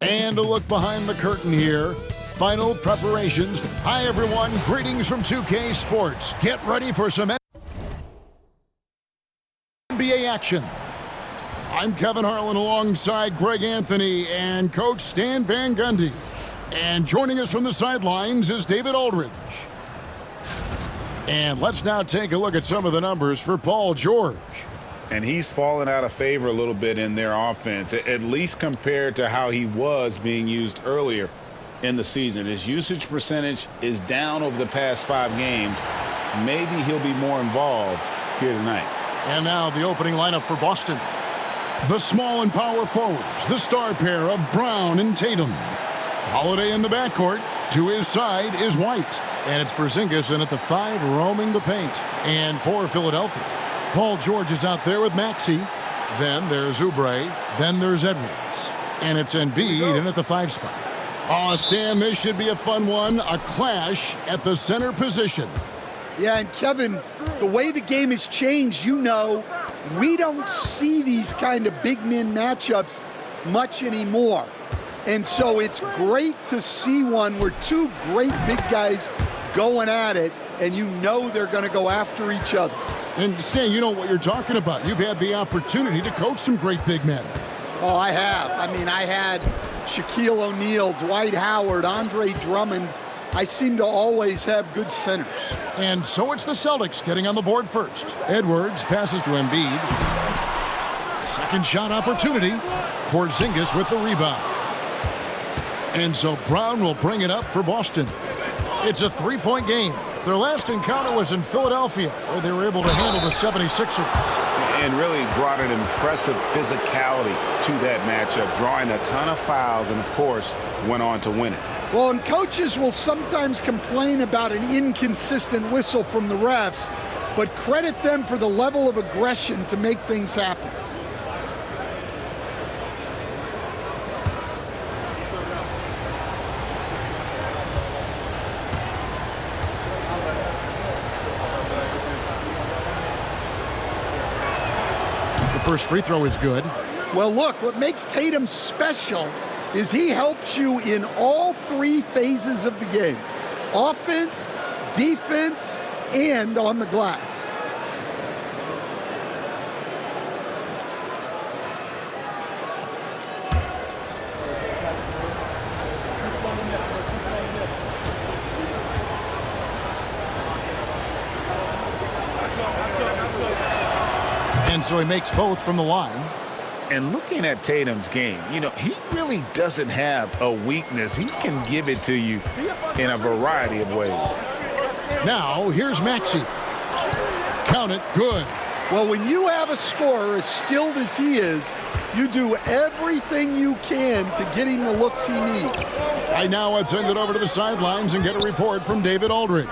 And a look behind the curtain here. Final preparations. Hi, everyone. Greetings from 2K Sports. Get ready for some NBA action. I'm Kevin Harlan alongside Greg Anthony and Coach Stan Van Gundy. And joining us from the sidelines is David Aldridge. And let's now take a look at some of the numbers for Paul George. And he's fallen out of favor a little bit in their offense, at least compared to how he was being used earlier in the season. His usage percentage is down over the past 5 games. Maybe he'll be more involved here tonight. And now the opening lineup for Boston. The small and power forwards, the star pair of Brown and Tatum. Holiday in the backcourt. To his side is White. And it's Porzingis in at the 5 roaming the paint. And for Philadelphia, Paul George is out there with Maxey. Then there's Oubre. Then there's Edwards. And it's Embiid in at the 5 spot. Oh, Stan, this should be a fun one. A clash at the center position. Yeah, and Kevin, the way the game has changed, we don't see these kind of big men matchups much anymore. And so it's great to see one where 2 great big guys going at it, and they're going to go after each other. And Stan, you know what you're talking about. You've had the opportunity to coach some great big men. Oh, I have. I had Shaquille O'Neal, Dwight Howard, Andre Drummond. I seem to always have good centers. And so it's the Celtics getting on the board first. Edwards passes to Embiid. Second shot opportunity. Porzingis with the rebound. And so Brown will bring it up for Boston. It's a 3-point game. Their last encounter was in Philadelphia, where they were able to handle the 76ers. And really brought an impressive physicality to that matchup, drawing a ton of fouls and, of course, went on to win it. Well, and coaches will sometimes complain about an inconsistent whistle from the refs, but credit them for the level of aggression to make things happen. First free throw is good. Well, look, what makes Tatum special is he helps you in all 3 phases of the game. Offense, defense, and on the glass. And so he makes both from the line. And looking at Tatum's game, he really doesn't have a weakness. He can give it to you in a variety of ways. Now, here's Maxey. Count it, good. Well, when you have a scorer as skilled as he is, you do everything you can to get him the looks he needs. Right now, let's send it over to the sidelines and get a report from David Aldridge.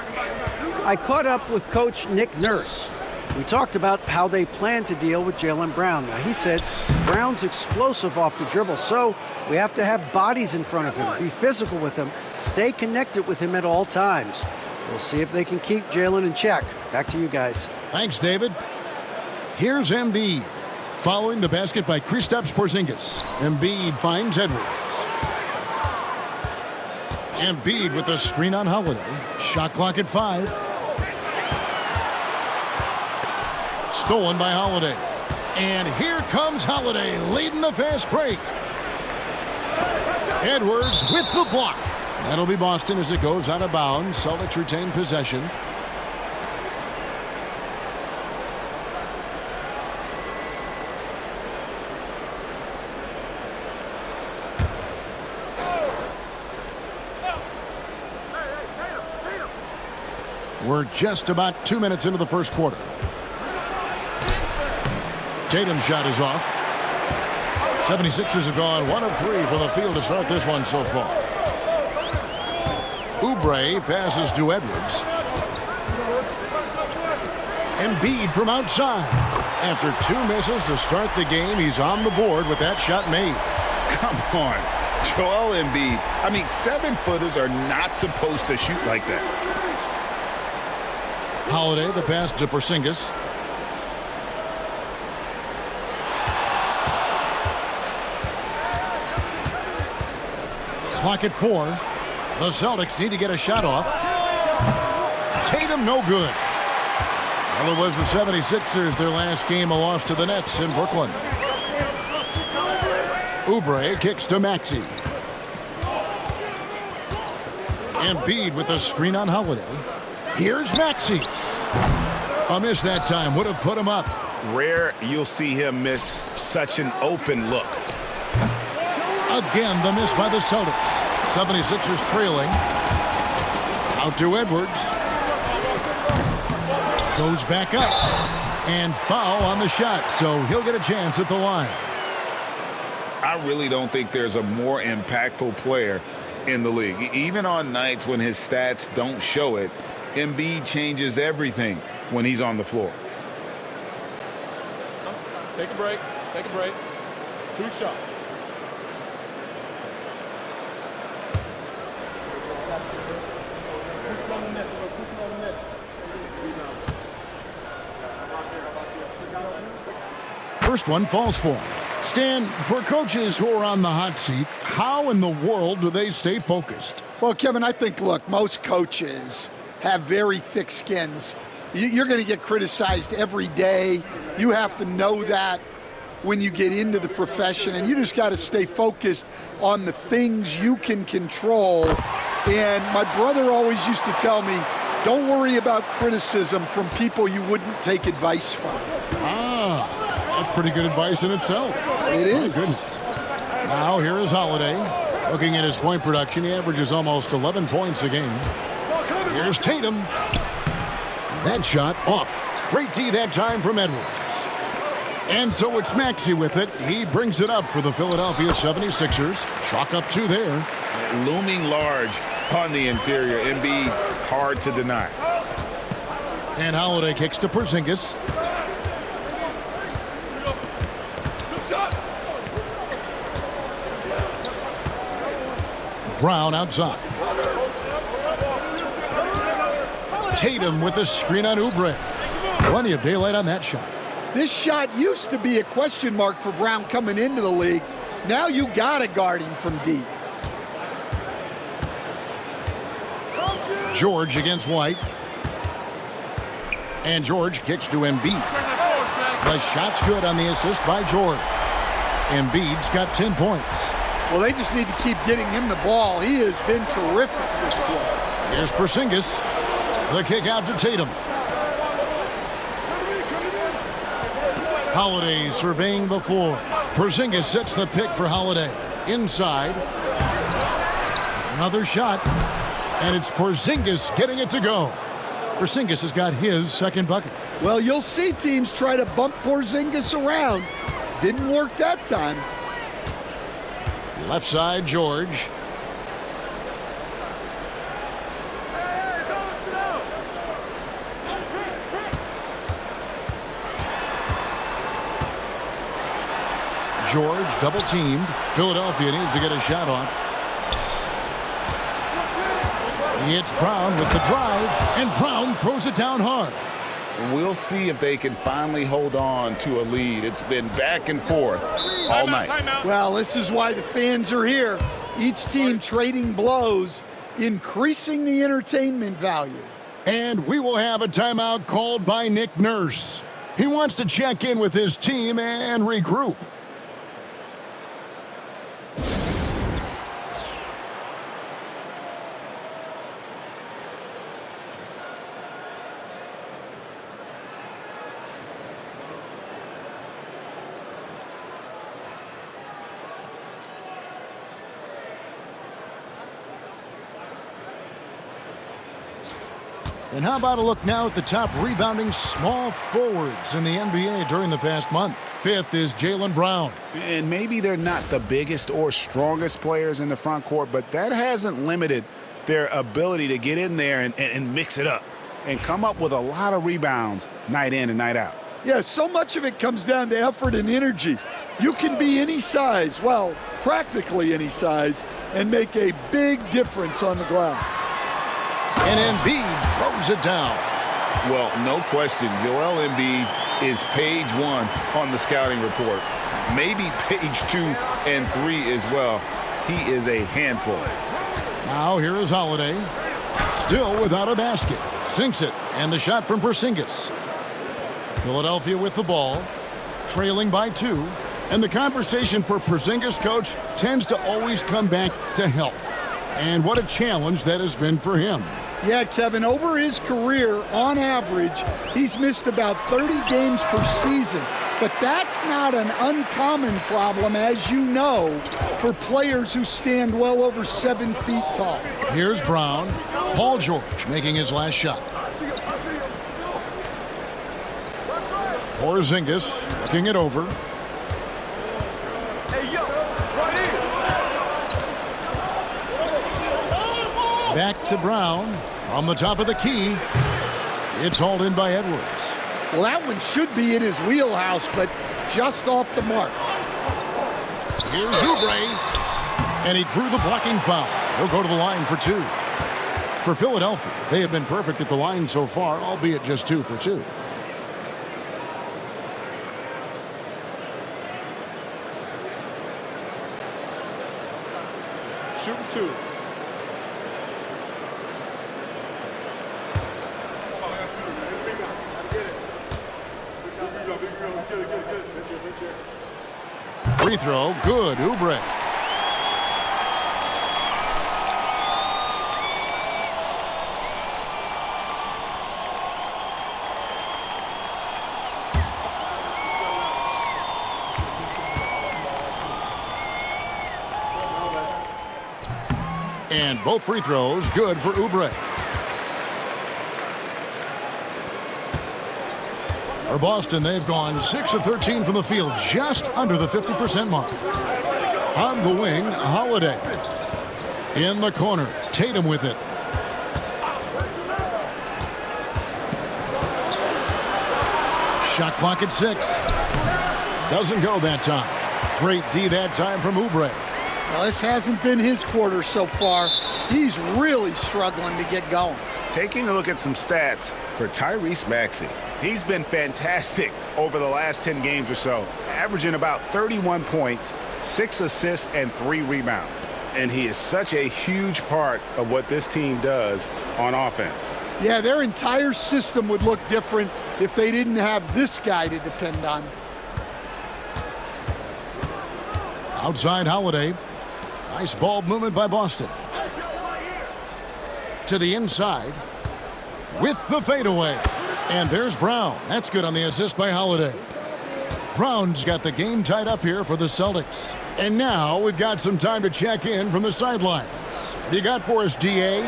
I caught up with Coach Nick Nurse. We talked about how they plan to deal with Jaylen Brown. Now, he said Brown's explosive off the dribble, so we have to have bodies in front of him, be physical with him, stay connected with him at all times. We'll see if they can keep Jaylen in check. Back to you guys. Thanks, David. Here's Embiid. Following the basket by Kristaps Porzingis. Embiid finds Edwards. Embiid with a screen on Holiday. Shot clock at 5. Stolen by Holiday. And here comes Holiday leading the fast break. Edwards with the block. That'll be Boston as it goes out of bounds. Celtics retain possession. We're just about 2 minutes into the first quarter. Tatum's shot is off. 76ers have gone 1 of 3 from the field to start this one so far. Oubre passes to Edwards. Embiid from outside. After 2 misses to start the game, he's on the board with that shot made. Come on, Joel Embiid. 7-footers are not supposed to shoot like that. Holiday, the pass to Porzingis. Clock at 4. The Celtics need to get a shot off. Tatum, no good. Well, it was the 76ers, their last game, a loss to the Nets in Brooklyn. Oubre kicks to Maxey. Embiid with a screen on Holiday. Here's Maxey. A miss that time would have put him up. Rare you'll see him miss such an open look. Again, the miss by the Celtics. 76ers trailing. Out to Edwards. Goes back up. And foul on the shot, so he'll get a chance at the line. I really don't think there's a more impactful player in the league. Even on nights when his stats don't show it, Embiid changes everything when he's on the floor. Take a break. Take a break. 2 shots. First one falls for him. Stan, for coaches who are on the hot seat, how in the world do they stay focused? Well, Kevin, I think, look, most coaches have very thick skins. You're going to get criticized every day. You have to know that when you get into the profession, and you just got to stay focused on the things you can control. And my brother always used to tell me, don't worry about criticism from people you wouldn't take advice from. That's pretty good advice in itself. It is. My goodness. Now here is Holiday. Looking at his point production, he averages almost 11 points a game. Here's Tatum. That shot off. Great D that time from Edwards. And so it's Maxey with it. He brings it up for the Philadelphia 76ers. Chalk up 2 there. Looming large on the interior. Embiid, hard to deny. And Holiday kicks to Porzingis. Brown outside. Tatum with a screen on Oubre. Plenty of daylight on that shot. This shot used to be a question mark for Brown coming into the league. Now you got to guard him from deep. George against White. And George kicks to Embiid. The shot's good on the assist by George. Embiid's got 10 points. Well, they just need to keep getting him the ball. He has been terrific this play. Here's Porzingis. The kick out to Tatum. Holiday surveying the floor. Porzingis sets the pick for Holiday. Inside. Another shot. And it's Porzingis getting it to go. Porzingis has got his second bucket. Well, you'll see teams try to bump Porzingis around. Didn't work that time. Left side, George. George double teamed. Philadelphia needs to get a shot off. It's Brown with the drive, and Brown throws it down hard. We'll see if they can finally hold on to a lead. It's been back and forth all night. Well, this is why the fans are here. Each team trading blows, increasing the entertainment value. And we will have a timeout called by Nick Nurse. He wants to check in with his team and regroup. And how about a look now at the top rebounding small forwards in the NBA during the past month? 5th is Jaylen Brown. And maybe they're not the biggest or strongest players in the front court, but that hasn't limited their ability to get in there and mix it up and come up with a lot of rebounds night in and night out. Yeah, so much of it comes down to effort and energy. You can be any size, well, practically any size, and make a big difference on the glass. And Embiid throws it down. Well, no question, Joel Embiid is page 1 on the scouting report. Maybe page 2 and 3 as well. he is a handful. Now here is Holiday. Still without a basket. Sinks it. And the shot from Porzingis. Philadelphia with the ball. Trailing by 2. And the conversation for Porzingis, coach, tends to always come back to health. And what a challenge that has been for him. Yeah, Kevin, over his career, on average, he's missed about 30 games per season. But that's not an uncommon problem, as you know, for players who stand well over 7 feet tall. Here's Brown. Paul George making his last shot. Porzingis looking it over. Back to Brown from the top of the key. It's hauled in by Edwards. Well, that one should be in his wheelhouse, but just off the mark. Here's Oubre, and he drew the blocking foul. He'll go to the line for 2. For Philadelphia, they have been perfect at the line so far, albeit just 2 for 2. Shooting 2. Free throw, good, Oubre. And both free throws good for Oubre. For Boston, they've gone 6 of 13 from the field, just under the 50% mark. On the wing, Holiday. In the corner, Tatum with it. Shot clock at 6. Doesn't go that time. Great D that time from Oubre. Well, this hasn't been his quarter so far. He's really struggling to get going. Taking a look at some stats for Tyrese Maxey. He's been fantastic over the last 10 games or so, averaging about 31 points, 6 assists, and 3 rebounds. And he is such a huge part of what this team does on offense. Yeah, their entire system would look different if they didn't have this guy to depend on. Outside Holiday. Nice ball movement by Boston. To the inside with the fadeaway. And there's Brown. That's good on the assist by Holiday. Brown's got the game tied up here for the Celtics. And now we've got some time to check in from the sidelines. What do you got for us, DA?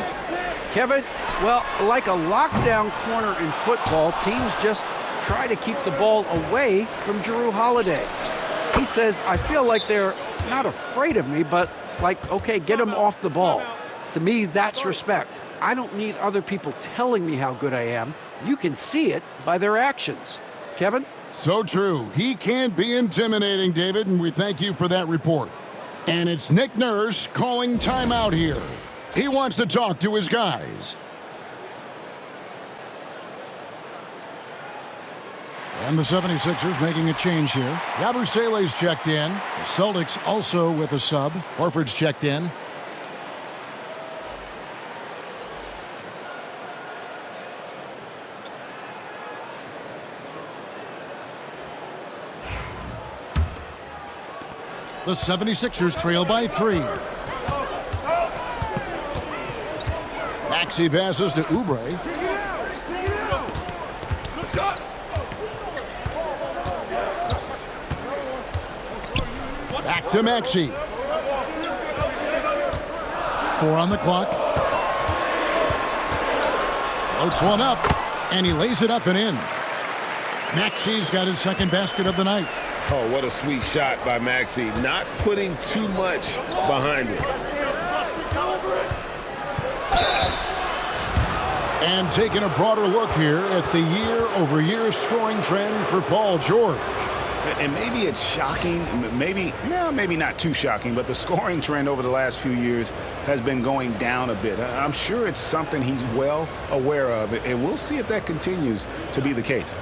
Kevin, well, like a lockdown corner in football, teams just try to keep the ball away from Jrue Holiday. He says, I feel like they're not afraid of me, but like, okay, get him off the ball. To me, that's respect. I don't need other people telling me how good I am. You can see it by their actions. Kevin? So true. He can't be intimidating, David, and we thank you for that report. And it's Nick Nurse calling timeout here. He wants to talk to his guys. And the 76ers making a change here. Yabusele's checked in. The Celtics also with a sub. Horford's checked in. The 76ers trail by 3. Maxey passes to Oubre. Back to Maxey. 4 on the clock. Floats one up, and he lays it up and in. Maxey's got his second basket of the night. Oh, what a sweet shot by Maxey. Not putting too much behind it. And taking a broader look here at the year-over-year scoring trend for Paul George. And maybe it's shocking, maybe not too shocking, but the scoring trend over the last few years has been going down a bit. I'm sure it's something he's well aware of, and we'll see if that continues to be the case.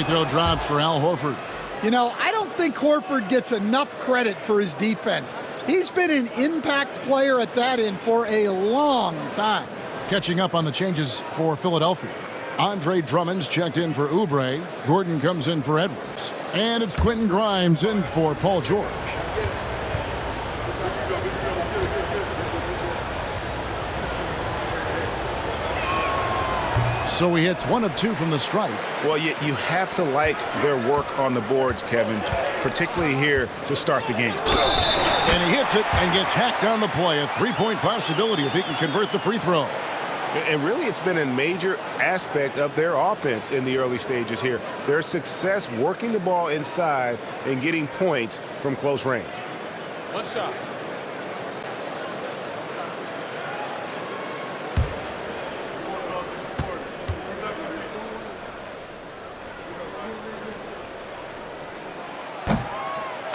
free throw drops for Al Horford. You know, I don't think Horford gets enough credit for his defense. He's been an impact player at that end for a long time. Catching up on the changes for Philadelphia. Andre Drummond's checked in for Oubre. Gordon comes in for Edwards. And it's Quentin Grimes in for Paul George. So he hits 1 of 2 from the stripe. Well, you have to like their work on the boards, Kevin, particularly here to start the game. And he hits it and gets hacked on the play. A 3-point possibility if he can convert the free throw. And really, it's been a major aspect of their offense in the early stages here. Their success working the ball inside and getting points from close range. One shot.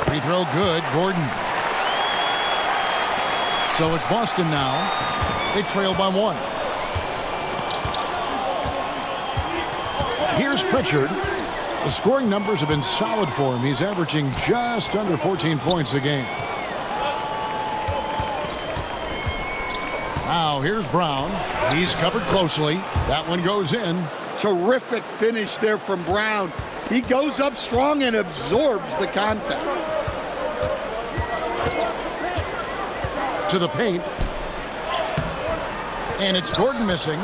Free throw good, Gordon. So it's Boston now. They trail by 1. Here's Pritchard. The scoring numbers have been solid for him. He's averaging just under 14 points a game. Now here's Brown. He's covered closely. That one goes in. Terrific finish there from Brown. He goes up strong and absorbs the contact. To the paint. And it's Gordon missing.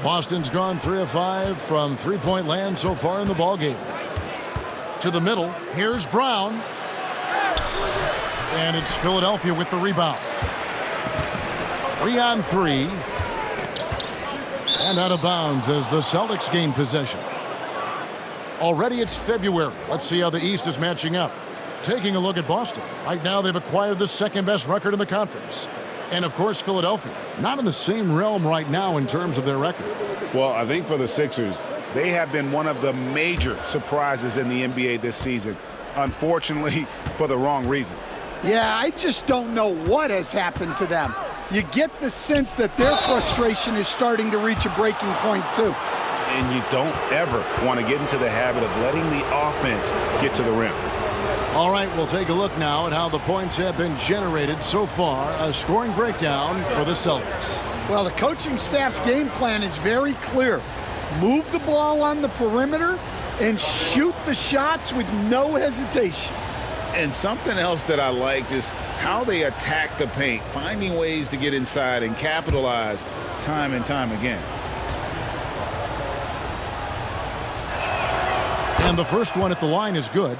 Boston's gone 3 of 5 from three-point land so far in the ballgame. To the middle. Here's Brown. And it's Philadelphia with the rebound. 3 on 3. And out of bounds as the Celtics gain possession. Already it's February. Let's see how the East is matching up. Taking a look at Boston. Right now they've acquired the second-best record in the conference. And, of course, Philadelphia. Not in the same realm right now in terms of their record. Well, I think for the Sixers, they have been one of the major surprises in the NBA this season. Unfortunately, for the wrong reasons. Yeah, I just don't know what has happened to them. You get the sense that their frustration is starting to reach a breaking point, too. And you don't ever want to get into the habit of letting the offense get to the rim. All right, we'll take a look now at how the points have been generated so far. A scoring breakdown for the Celtics. Well, the coaching staff's game plan is very clear. Move the ball on the perimeter and shoot the shots with no hesitation. And something else that I liked is how they attack the paint, finding ways to get inside and capitalize time and time again. And the first one at the line is good.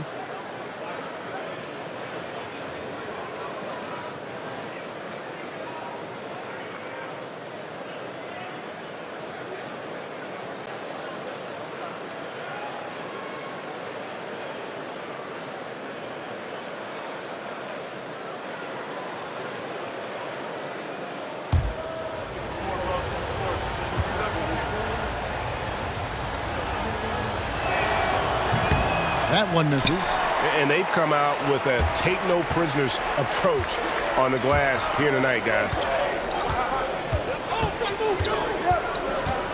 That one misses. And they've come out with a take-no-prisoners approach on the glass here tonight, guys.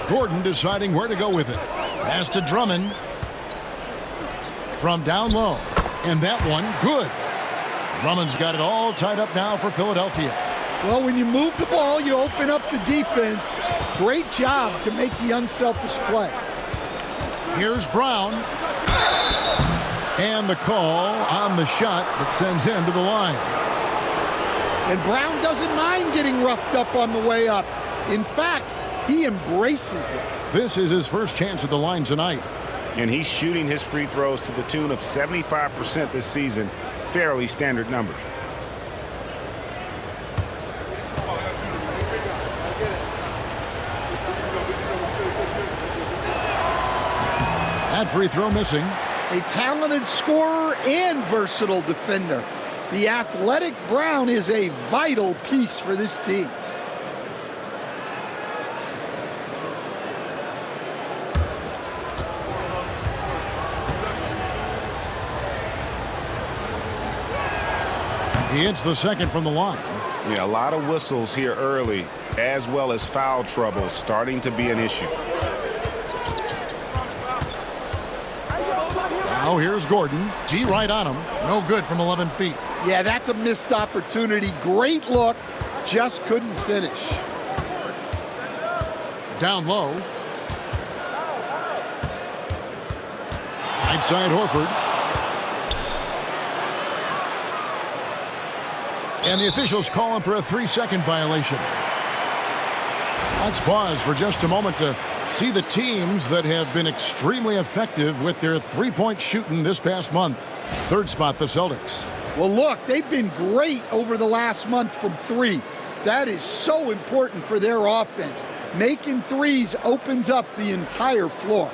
Gordon deciding where to go with it. Pass to Drummond. From down low. And that one, good. Drummond's got it all tied up now for Philadelphia. Well, when you move the ball, you open up the defense. Great job to make the unselfish play. Here's Brown. And the call on the shot that sends him to the line. And Brown doesn't mind getting roughed up on the way up. In fact, he embraces it. This is his first chance at the line tonight. And he's shooting his free throws to the tune of 75% this season. Fairly standard numbers. That free throw missing. A talented scorer and versatile defender. The athletic Brown is a vital piece for this team. He hits the second from the line. Yeah, a lot of whistles here early, as well as foul trouble starting to be an issue. Now here's Gordon. D right on him. No good from 11 feet. Yeah, that's a missed opportunity. Great look, just couldn't finish. Down low. Right side Horford. And the officials call him for a 3-second violation. Let's pause for just a moment to see the teams that have been extremely effective with their three-point shooting this past month. Third spot, the Celtics. Well, look, they've been great over the last month from three. That is so important for their offense. Making threes opens up the entire floor.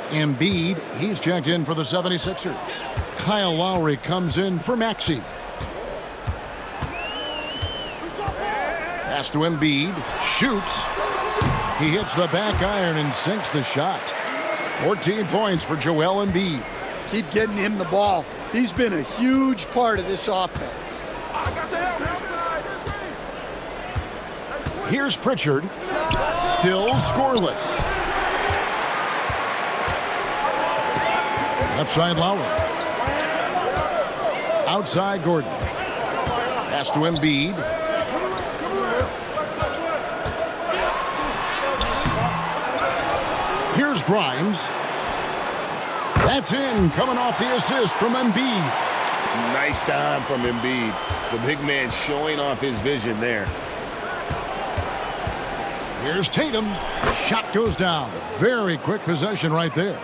Embiid, he's checked in for the 76ers. Kyle Lowry comes in for Maxey. Pass to Embiid, shoots. He hits the back iron and sinks the shot. 14 points for Joel Embiid. Keep getting him the ball. He's been a huge part of this offense. Here's Pritchard. Still scoreless. Left side Lowry. Outside Gordon. Pass to Embiid. Here's Grimes. That's in, coming off the assist from Embiid. Nice time from Embiid. The big man showing off his vision there. Here's Tatum. Shot goes down. Very quick possession right there.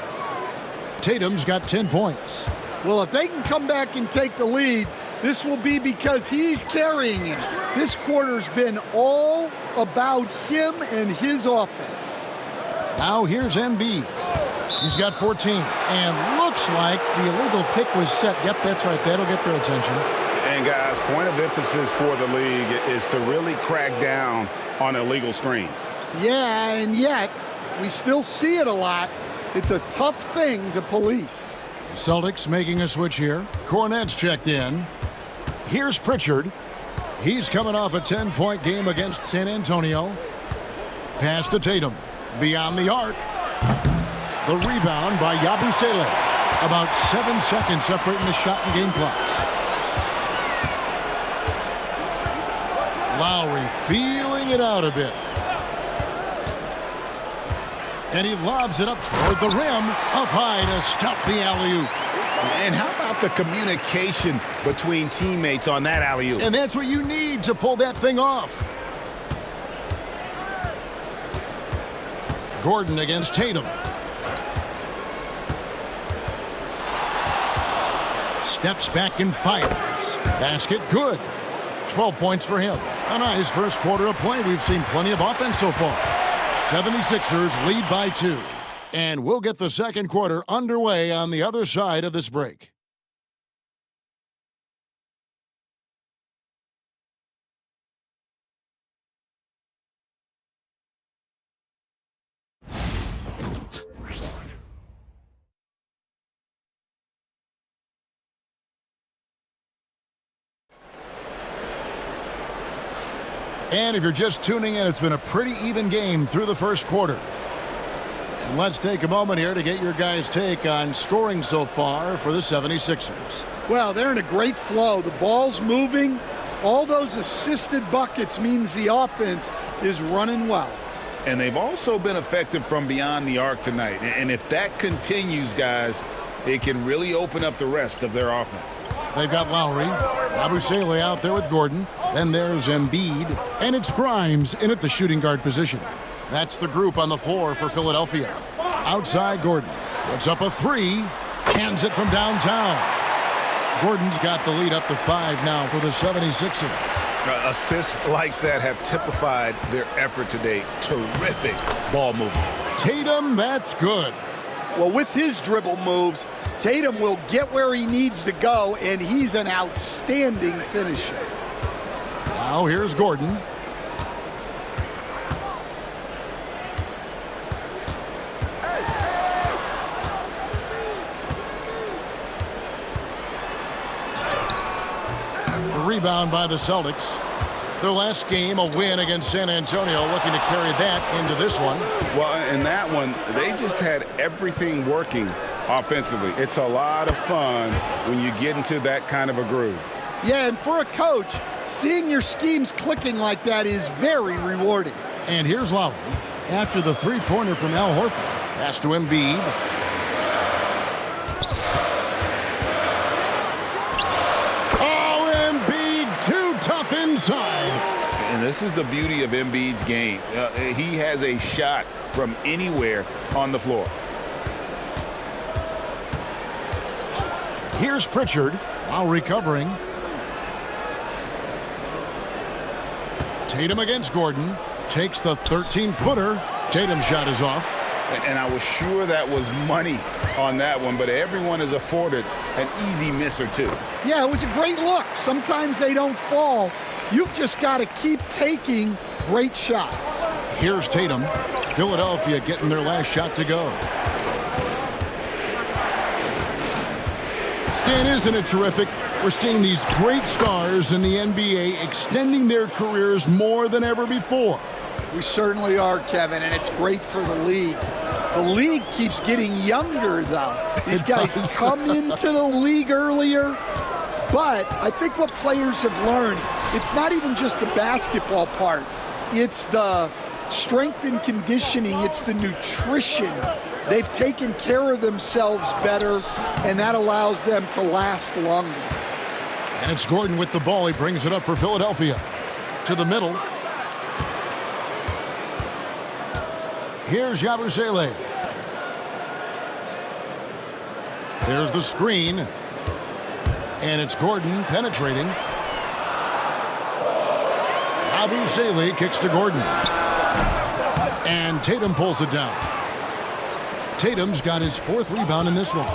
Tatum's got 10 points. Well, if they can come back and take the lead, this will be because he's carrying him. This quarter's been all about him and his offense. Now here's Embiid. He's got 14. And looks like the illegal pick was set. Yep, that's right. That'll get their attention. And guys, point of emphasis for the league is to really crack down on illegal screens. Yeah, and yet we still see it a lot. It's a tough thing to police. Celtics making a switch here. Cornette's checked in. Here's Pritchard. He's coming off a 10-point game against San Antonio. Pass to Tatum. Beyond the arc. The rebound by Yabusele. About 7 seconds separating the shot and game clocks. Lowry feeling it out a bit. And he lobs it up toward the rim. Up high to stuff the alley-oop. And how about the communication between teammates on that alley-oop? And that's what you need to pull that thing off. Gordon against Tatum. Steps back and fires. Basket good. 12 points for him. A nice first quarter of play. We've seen plenty of offense so far. 76ers lead by 2. And we'll get the second quarter underway on the other side of this break. And if you're just tuning in, it's been a pretty even game through the first quarter. And let's take a moment here to get your guys' take on scoring so far for the 76ers. Well, they're in a great flow. The ball's moving. All those assisted buckets means the offense is running well. And they've also been effective from beyond the arc tonight. And if that continues, guys, it can really open up the rest of their offense. They've got Lowry. Yabusele out there with Gordon. Then there's Embiid. And it's Grimes in at the shooting guard position. That's the group on the floor for Philadelphia. Outside Gordon. Puts up a 3. Hands it from downtown. Gordon's got the lead up to 5 now for the 76ers. Assists like that have typified their effort today. Terrific ball movement. Tatum, that's good. Well, with his dribble moves, Tatum will get where he needs to go, and he's an outstanding finisher. Now here's Gordon. The rebound by the Celtics. Their last game, a win against San Antonio, looking to carry that into this one. Well, in that one, they just had everything working offensively. It's a lot of fun when you get into that kind of a groove. Yeah, and for a coach, seeing your schemes clicking like that is very rewarding. And here's Lowry after the three-pointer from Al Horford. Pass to Embiid. Oh, Embiid, too tough inside. And this is the beauty of Embiid's game. He has a shot from anywhere on the floor. Here's Pritchard while recovering. Tatum against Gordon. Takes the 13-footer. Tatum's shot is off. And I was sure that was money on that one, but everyone is afforded an easy miss or two. Yeah, it was a great look. Sometimes they don't fall. You've just got to keep taking great shots. Here's Tatum. Philadelphia getting their last shot to go. Stan, isn't it terrific? We're seeing these great stars in the NBA extending their careers more than ever before. We certainly are, Kevin, and it's great for the league. The league keeps getting younger, though. These guys come into the league earlier, but I think what players have learned, it's not even just the basketball part. It's the strength and conditioning. It's the nutrition. They've taken care of themselves better, and that allows them to last longer. And it's Gordon with the ball. He brings it up for Philadelphia. To the middle. Here's Yabusele. There's the screen. And it's Gordon penetrating. Yabusele kicks to Gordon. And Tatum pulls it down. Tatum's got his fourth rebound in this one.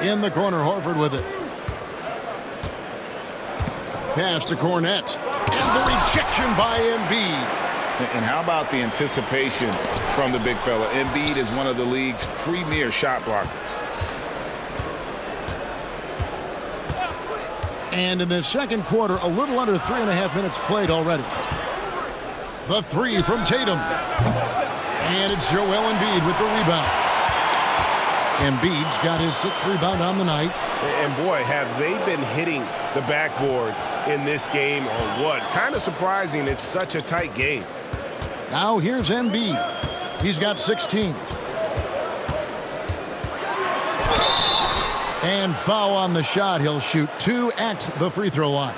In the corner, Horford with it. Pass to Cornette. And the rejection by Embiid. And how about the anticipation from the big fella? Embiid is one of the league's premier shot blockers. And in the second quarter, a little under 3.5 minutes played already. The three from Tatum. And it's Joel Embiid with the rebound. Embiid's got his sixth rebound on the night. And boy, have they been hitting the backboard in this game or what? Kind of surprising. It's such a tight game. Now here's Embiid. He's got 16. And foul on the shot. He'll shoot 2 at the free throw line.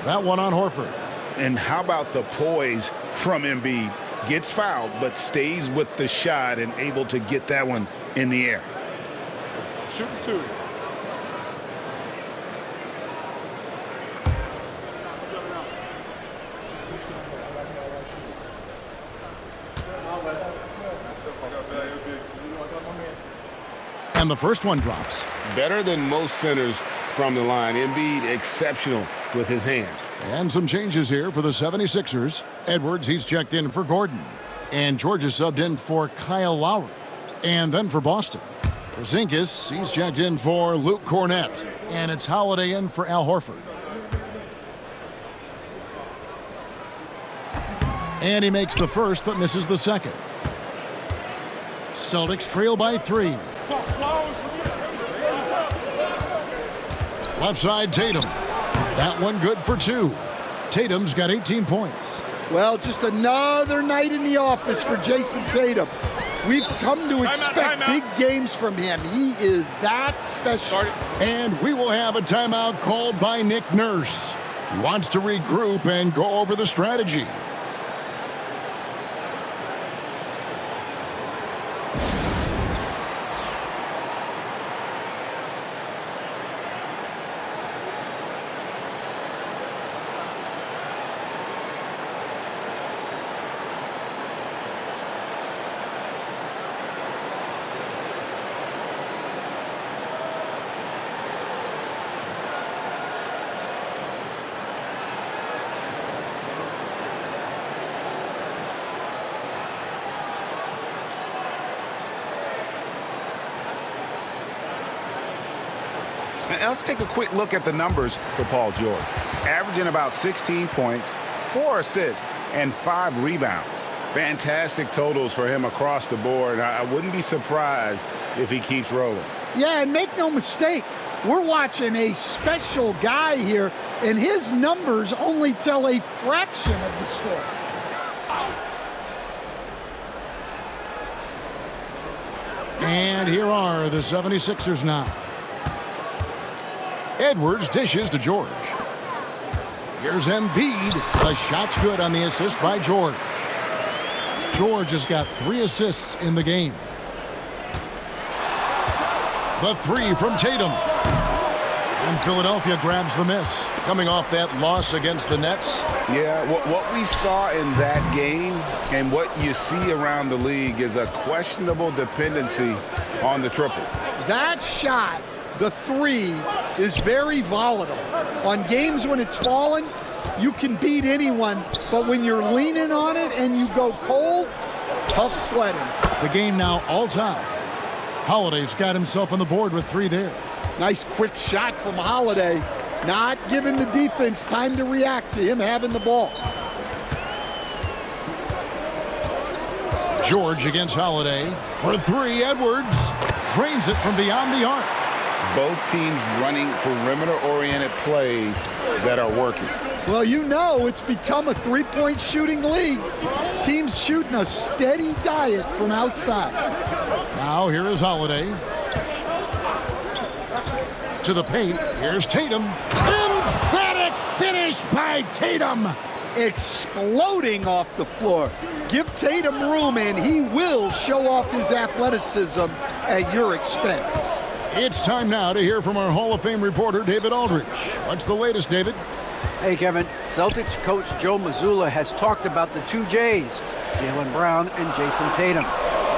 That one on Horford. And how about the poise from Embiid? Gets fouled, but stays with the shot and able to get that one in the air. Shooting 2. And the first one drops. Better than most centers from the line. Embiid exceptional with his hands. And some changes here for the 76ers. Edwards, he's checked in for Gordon. And George is subbed in for Kyle Lowry. And then for Boston, Porzingis, he's checked in for Luke Cornette. And it's Holiday in for Al Horford. And he makes the first but misses the second. Celtics trail by 3. Left side, Tatum. That one good for 2. Tatum's got 18 points. Well, just another night in the office for Jason Tatum. We've come to expect big games from him. He is that special. And we will have a timeout called by Nick Nurse. He wants to regroup and go over the strategy. Now let's take a quick look at the numbers for Paul George. Averaging about 16 points, 4 assists. and 5 rebounds. Fantastic totals for him across the board. I wouldn't be surprised if he keeps rolling. Yeah, and make no mistake, we're watching a special guy here, and his numbers only tell a fraction of the story. And here are the 76ers now. Edwards dishes to George. Here's Embiid. The shot's good on the assist by George. George has got 3 assists in the game. The 3 from Tatum. And Philadelphia grabs the miss, coming off that loss against the Nets. Yeah, what we saw in that game and what you see around the league is a questionable dependency on the triple. That shot, the 3, is very volatile. On games when it's falling, you can beat anyone, but when you're leaning on it and you go cold, tough sledding. The game now all-time. Holiday's got himself on the board with 3 there. Nice quick shot from Holiday, not giving the defense time to react to him having the ball. George against Holiday. For 3, Edwards drains it from beyond the arc. Both teams running perimeter-oriented plays that are working. Well, you know it's become a three-point shooting league. Teams shooting a steady diet from outside. Now here is Holiday. To the paint, here's Tatum. Emphatic finish by Tatum. Exploding off the floor. Give Tatum room and he will show off his athleticism at your expense. It's time now to hear from our Hall of Fame reporter, David Aldridge. What's the latest, David? Hey, Kevin. Celtics coach Joe Mazzulla has talked about the 2 J's, Jaylen Brown and Jason Tatum.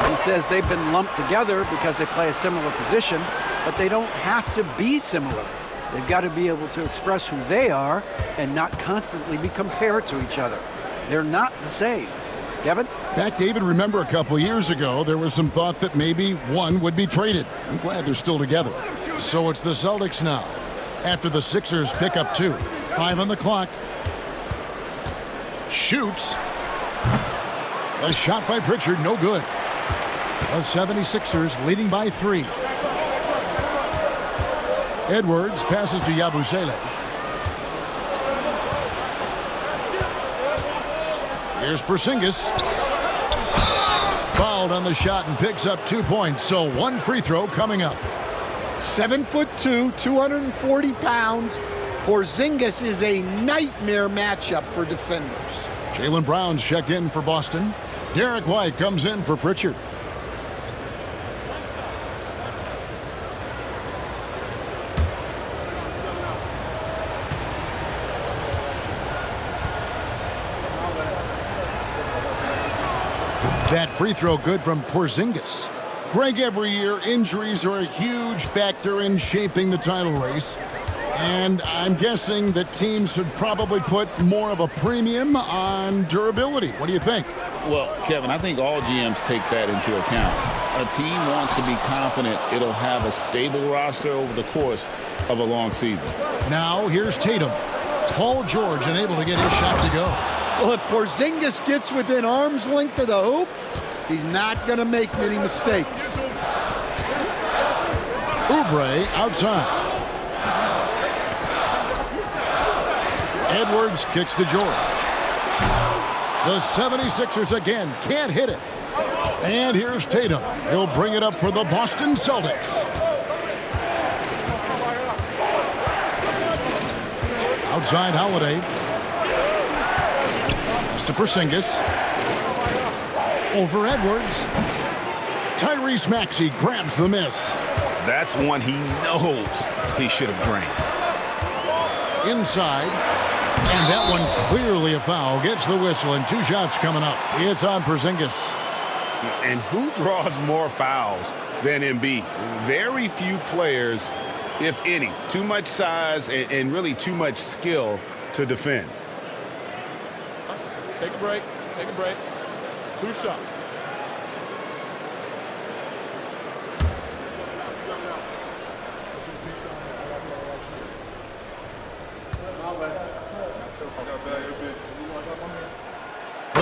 He says they've been lumped together because they play a similar position, but they don't have to be similar. They've got to be able to express who they are and not constantly be compared to each other. They're not the same. Kevin? Back, David, remember a couple years ago, there was some thought that maybe one would be traded. I'm glad they're still together. So it's the Celtics now, after the Sixers pick up 2. 5 on the clock. Shoots. A shot by Pritchard, no good. The 76ers leading by 3. Edwards passes to Yabusele. Here's Porzingis. Fouled on the shot and picks up 2 points. So 1 free throw coming up. 7'2", 240 pounds. Porzingis is a nightmare matchup for defenders. Jaylen Brown's checked in for Boston. Derek White comes in for Pritchard. That free throw good from Porzingis. Greg, every year injuries are a huge factor in shaping the title race. And I'm guessing that teams should probably put more of a premium on durability. What do you think? Well, Kevin, I think all GMs take that into account. A team wants to be confident it'll have a stable roster over the course of a long season. Now here's Tatum. Paul George unable to get his shot to go. Well, if Porzingis gets within arm's length of the hoop, he's not going to make many mistakes. Oubre outside. Edwards kicks to George. The 76ers again can't hit it. And here's Tatum. He'll bring it up for the Boston Celtics. Outside Holiday. Pass to Porzingis. Over Edwards. Tyrese Maxey grabs the miss. That's one he knows he should have drained. Inside. And that one clearly a foul. Gets the whistle and 2 shots coming up. It's on Porzingis. And who draws more fouls than Embiid? Very few players, if any. Too much size and really too much skill to defend. Take a break. Take a break. 2 shots.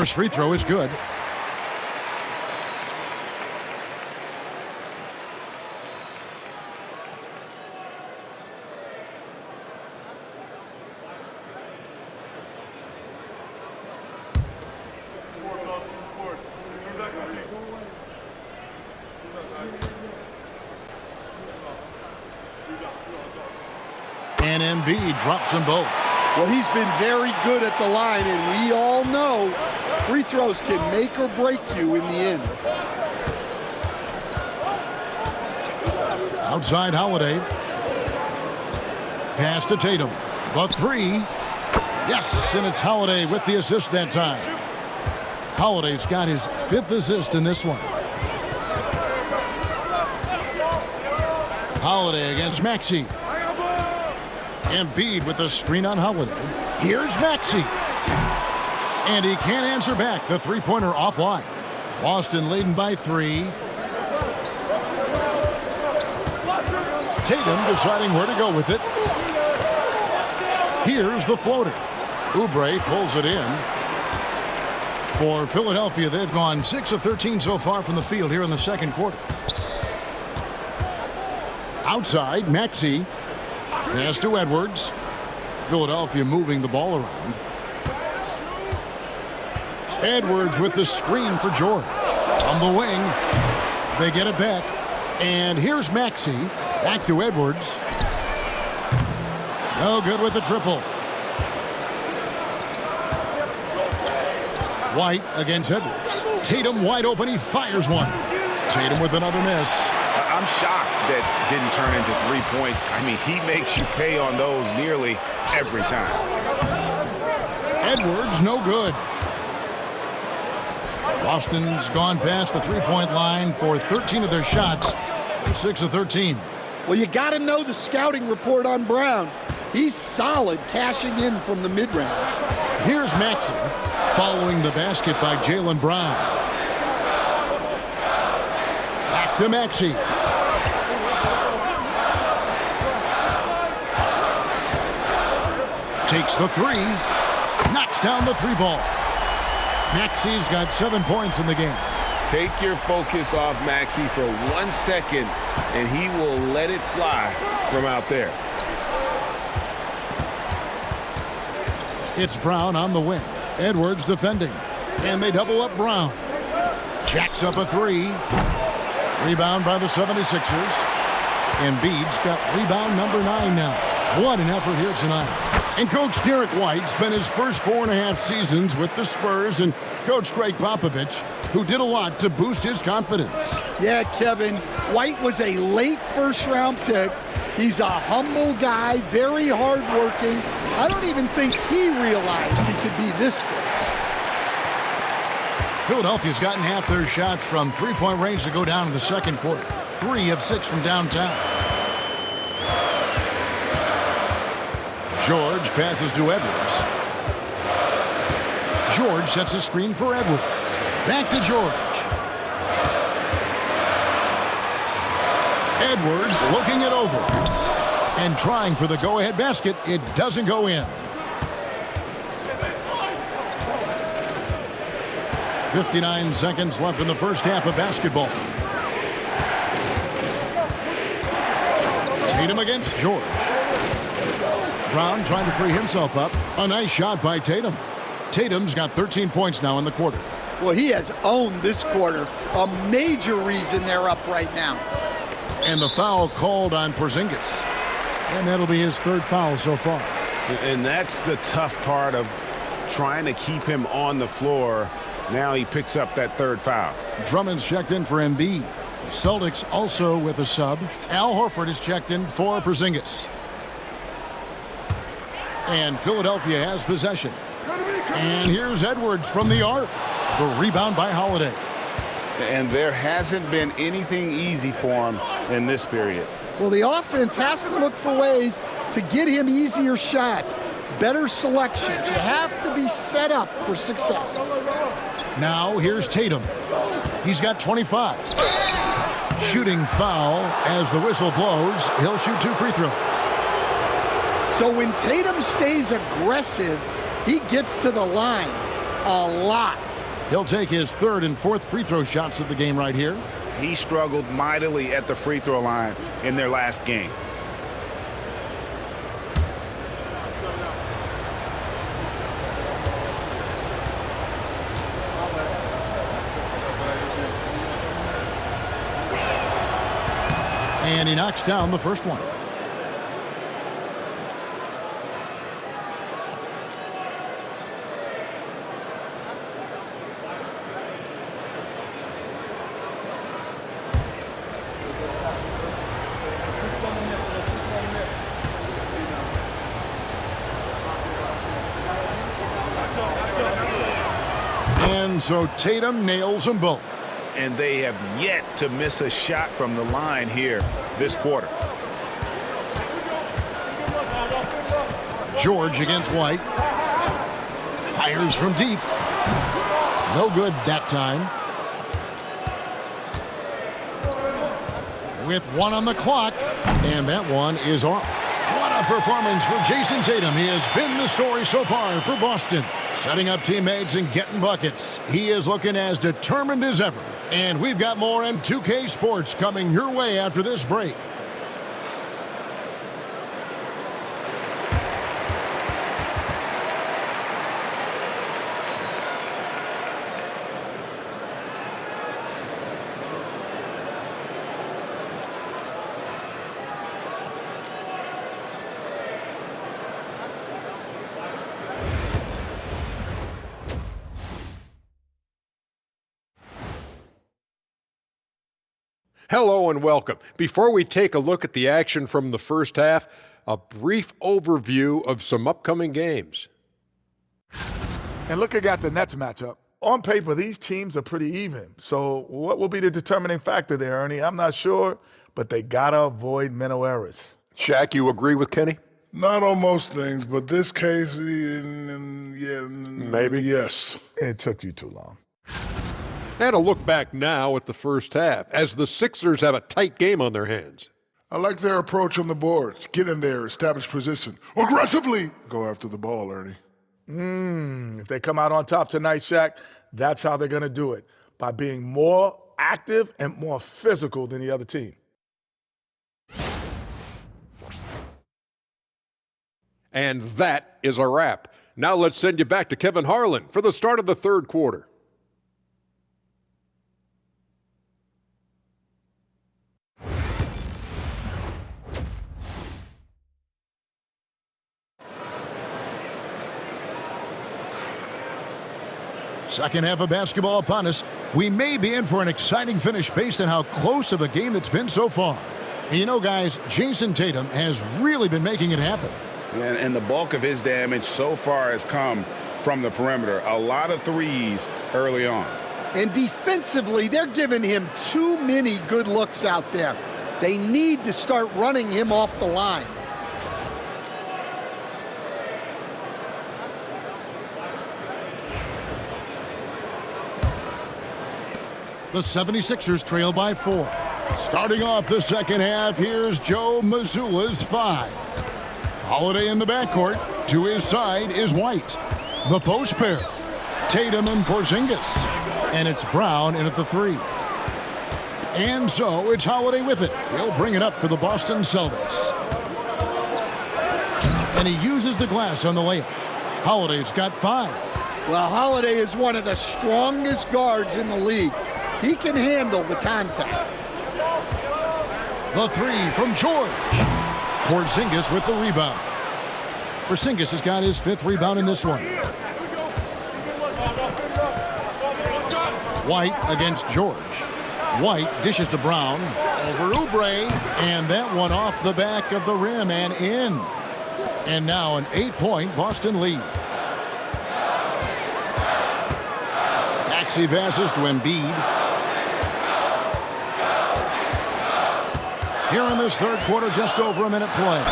First free throw is good. And Embiid drops them both. Well, he's been very good at the line, and we all know free throws can make or break you in the end. Outside Holiday. Pass to Tatum. The three. Yes, and it's Holiday with the assist that time. Holiday's got his 5th assist in this one. Holiday against Maxey. Embiid with a screen on Holiday. Here's Maxey. And he can't answer back. The three-pointer offline. Boston leading by 3. Tatum deciding where to go with it. Here's the floater. Oubre pulls it in. For Philadelphia, they've gone 6 of 13 so far from the field here in the second quarter. Outside, Maxey. Pass to Edwards. Philadelphia moving the ball around. Edwards with the screen for George. On the wing. They get it back. And here's Maxey. Back to Edwards. No good with the triple. White against Edwards. Tatum wide open. He fires one. Tatum with another miss. I'm shocked that didn't turn into 3 points. I mean, he makes you pay on those nearly every time. Edwards, no good. Boston's gone past the three-point line for 13 of their shots. They're 6 of 13. Well, you got to know the scouting report on Brown. He's solid cashing in from the mid-range. Here's Maxey following the basket by Jaylen Brown. Back to Maxey. Takes the three. Knocks down the 3 ball. Maxey's got 7 points in the game. Take your focus off Maxey for 1 second, and he will let it fly from out there. It's Brown on the wing. Edwards defending. And they double up Brown. Jacks up a 3. Rebound by the 76ers. Embiid's got rebound number 9 now. What an effort here tonight. And Coach Derek White spent his first 4.5 seasons with the Spurs and Coach Greg Popovich, who did a lot to boost his confidence. Yeah, Kevin, White was a late first-round pick. He's a humble guy, very hardworking. I don't even think he realized he could be this good. Philadelphia's gotten half their shots from three-point range to go down in the second quarter. 3 of 6 from downtown. George passes to Edwards. George sets a screen for Edwards. Back to George. Edwards looking it over. And trying for the go-ahead basket. It doesn't go in. 59 seconds left in the first half of basketball. Tatum against George. Brown trying to free himself up. A nice shot by Tatum. Tatum's got 13 points now in the quarter. Well, he has owned this quarter. A major reason they're up right now. And the foul called on Porzingis. And that'll be his 3rd foul so far. And that's the tough part of trying to keep him on the floor. Now he picks up that 3rd foul. Drummond's checked in for Embiid. The Celtics also with a sub. Al Horford is checked in for Porzingis. And Philadelphia has possession. And here's Edwards from the arc. The rebound by Holiday. And there hasn't been anything easy for him in this period. Well, the offense has to look for ways to get him easier shots, better selections. You have to be set up for success. Now here's Tatum. He's got 25. Shooting foul as the whistle blows. He'll shoot 2 free throws. So when Tatum stays aggressive, he gets to the line a lot. He'll take his third and fourth free throw shots of the game right here. He struggled mightily at the free throw line in their last game. And he knocks down the first one. And so Tatum nails them both. And they have yet to miss a shot from the line here this quarter. George against White. Fires from deep. No good that time. With one on the clock. And that one is off. What a performance for Jason Tatum. He has been the story so far for Boston. Setting up teammates and getting buckets. He is looking as determined as ever. And we've got more in 2K Sports coming your way after this break. Hello and welcome. Before we take a look at the action from the first half, a brief overview of some upcoming games. And looking at the Nets matchup, on paper, these teams are pretty even. So what will be the determining factor there, Ernie? I'm not sure, but they got to avoid mental errors. Shaq, you agree with Kenny? Not on most things, but this case, yeah, maybe. Yes. It took you too long. And a look back now at the first half, as the Sixers have a tight game on their hands. I like their approach on the boards. Get in there, establish position. Aggressively go after the ball, Ernie. If they come out on top tonight, Shaq, that's how they're going to do it, by being more active and more physical than the other team. And that is a wrap. Now let's send you back to Kevin Harlan for the start of the third quarter. Second half of basketball upon us. We may be in for an exciting finish based on how close of a game it's been so far. And you know, guys, Jason Tatum has really been making it happen. And the bulk of his damage so far has come from the perimeter. A lot of threes early on. And defensively, they're giving him too many good looks out there. They need to start running him off the line. The 76ers trail by 4. Starting off the second half, here's Joe Mazzulla's 5. Holiday in the backcourt. To his side is White. The post pair, Tatum and Porzingis. And it's Brown in at the 3. And so it's Holiday with it. He'll bring it up for the Boston Celtics. And he uses the glass on the layup. Holiday's got 5. Well, Holiday is one of the strongest guards in the league. He can handle the contact. The 3 from George. Porzingis with the rebound. Porzingis has got his 5th rebound in this one. White against George. White dishes to Brown. Over Oubre. And that one off the back of the rim and in. And now an 8-point Boston lead. Maxey passes to Embiid. Here in this third quarter, just over a minute play.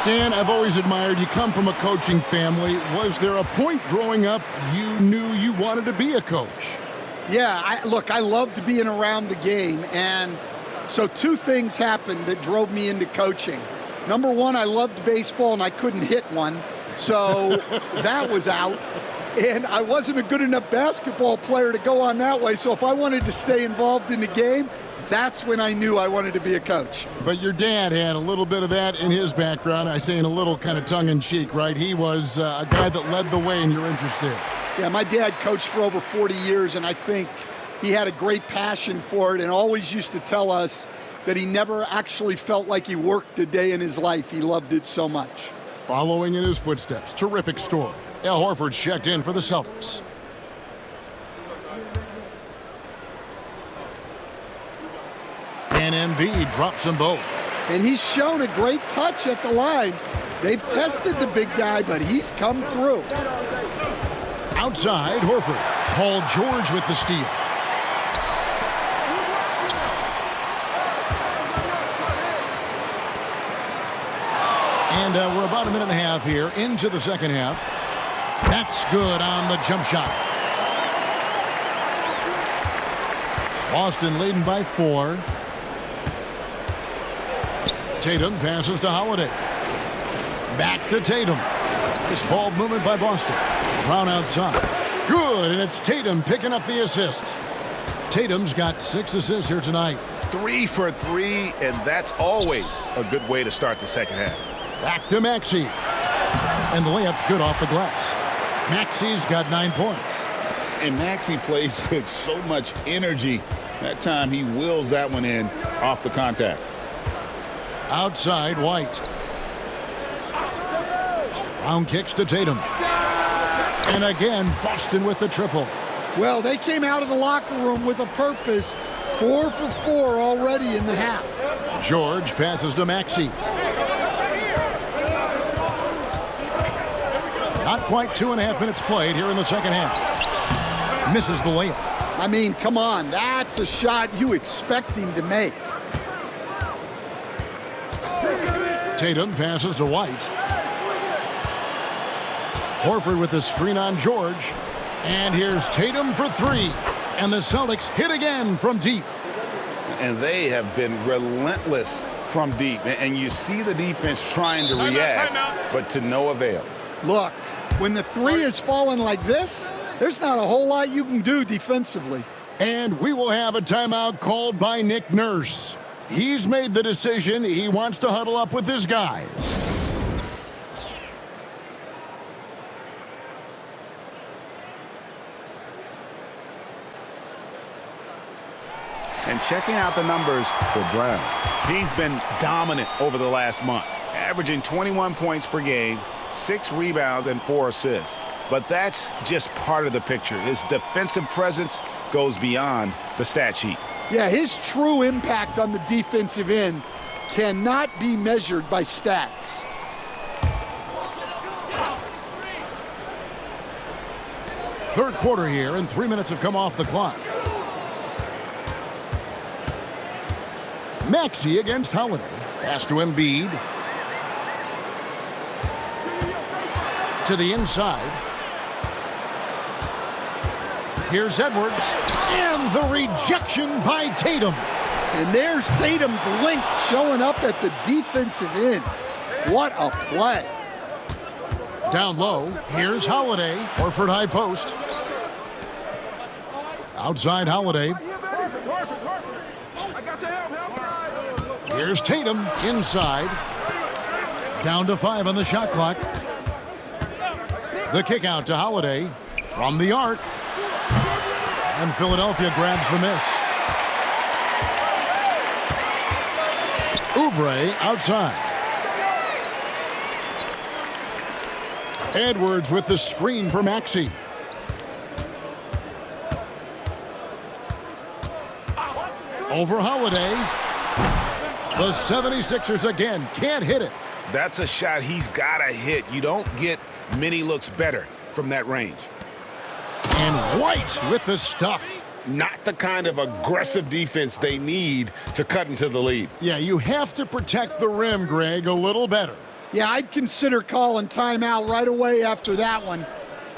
Stan, I've always admired you. Come from a coaching family. Was there a point growing up you knew you wanted to be a coach? Yeah, look, I loved being around the game. And so 2 things happened that drove me into coaching. Number 1, I loved baseball and I couldn't hit one. So that was out. And I wasn't a good enough basketball player to go on that way, so if I wanted to stay involved in the game, that's when I knew I wanted to be a coach. But your dad had a little bit of that in his background. I say in a little kind of tongue-in-cheek, right? He was a guy that led the way in your interest there. Yeah, my dad coached for over 40 years, and I think he had a great passion for it and always used to tell us that he never actually felt like he worked a day in his life. He loved it so much. Following in his footsteps, terrific story. Al Horford's checked in for the Celtics. And Embiid drops them both. And he's shown a great touch at the line. They've tested the big guy, but he's come through. Outside, Horford. Paul George with the steal. And we're about a minute and a half here into the second half. That's good on the jump shot. Boston leading by 4. Tatum passes to Holiday. Back to Tatum. This ball movement by Boston. Brown outside. Good, and it's Tatum picking up the assist. Tatum's got 6 assists here tonight. 3 for 3, and that's always a good way to start the second half. Back to Maxey. And the layup's good off the glass. Maxey's got 9 points. And Maxey plays with so much energy. That time he wills that one in off the contact. Outside, White. Brown kicks to Tatum. And again, Boston with the triple. Well, they came out of the locker room with a purpose. 4 for 4 already in the half. George passes to Maxey. Not quite 2.5 minutes played here in the second half. Misses the layup. I mean, come on. That's a shot you expect him to make. Tatum passes to White. Horford with the screen on George. And here's Tatum for 3. And the Celtics hit again from deep. And they have been relentless from deep. And you see the defense trying to react, but to no avail. Look, when the 3 is falling like this, there's not a whole lot you can do defensively. And we will have a timeout called by Nick Nurse. He's made the decision. He wants to huddle up with his guys. And checking out the numbers for Brown. He's been dominant over the last month, averaging 21 points per game, 6 rebounds, and 4 assists. But that's just part of the picture. His defensive presence goes beyond the stat sheet. Yeah, his true impact on the defensive end cannot be measured by stats. Third quarter here, and 3 minutes have come off the clock. Maxey against Holiday. Pass to Embiid. To the inside. Here's Edwards. And the rejection by Tatum. And there's Tatum's link showing up at the defensive end. What a play. Down low, here's Holiday. Horford high post. Outside Holiday. Here's Tatum inside. Down to 5 on the shot clock. The kick out to Holiday from the arc. And Philadelphia grabs the miss. Oubre outside. Edwards with the screen for Maxey. Over Holiday. The 76ers again can't hit it. That's a shot he's got to hit. You don't get many looks better from that range. And White with the stuff. Not the kind of aggressive defense they need to cut into the lead. Yeah, you have to protect the rim, Greg, a little better. Yeah, I'd consider calling timeout right away after that one.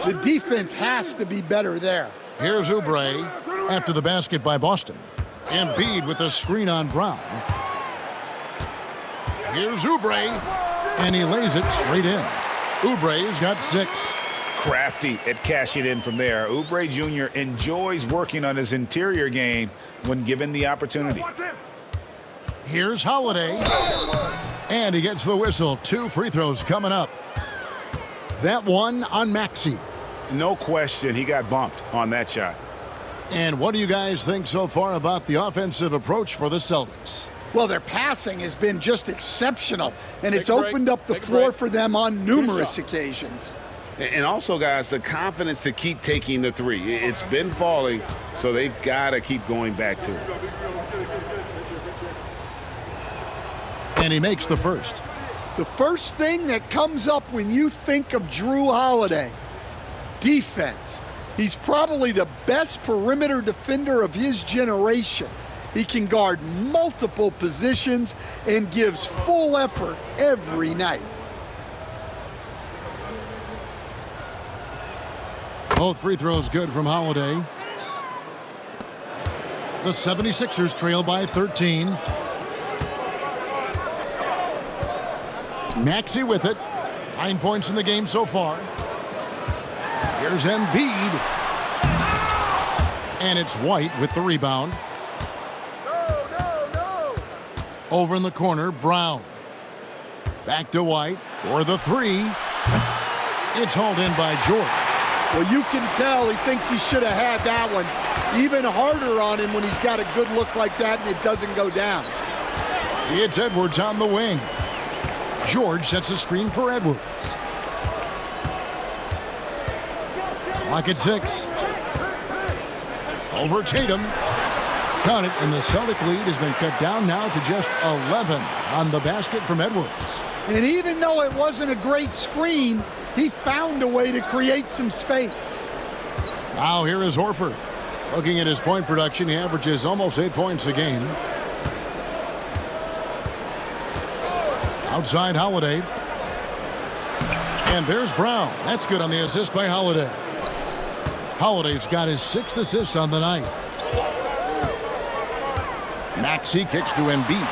The defense has to be better there. Here's Oubre after the basket by Boston. Embiid with the screen on Brown. Here's Oubre, and he lays it straight in. Oubre's got 6. Crafty at cashing in from there. Oubre Jr. enjoys working on his interior game when given the opportunity. Here's Holiday. And he gets the whistle. 2 free throws coming up. That one on Maxey. No question, he got bumped on that shot. And what do you guys think so far about the offensive approach for the Celtics? Well, their passing has been just exceptional, and it's opened up the floor for them on numerous occasions. And also, guys, the confidence to keep taking the three. It's been falling, so they've got to keep going back to it. And he makes the first. The first thing that comes up when you think of Jrue Holiday, defense. He's probably the best perimeter defender of his generation. He can guard multiple positions and gives full effort every night. Both free throws good from Holiday. The 76ers trail by 13. Maxey with it. 9 points in the game so far. Here's Embiid. And it's White with the rebound. Over in the corner, Brown. Back to White for the three. It's hauled in by George. Well, you can tell he thinks he should have had that one. Even harder on him when he's got a good look like that and it doesn't go down. It's Edwards on the wing. George sets a screen for Edwards. Clock at 6. Over Tatum. Count it, and the Celtic lead has been cut down now to just 11 on the basket from Edwards. And even though it wasn't a great screen, he found a way to create some space. Now here is Horford. Looking at his point production, he averages almost 8 points a game. Outside Holiday. And there's Brown. That's good on the assist by Holiday. Holiday's got his 6th assist on the night. Maxey kicks to Embiid.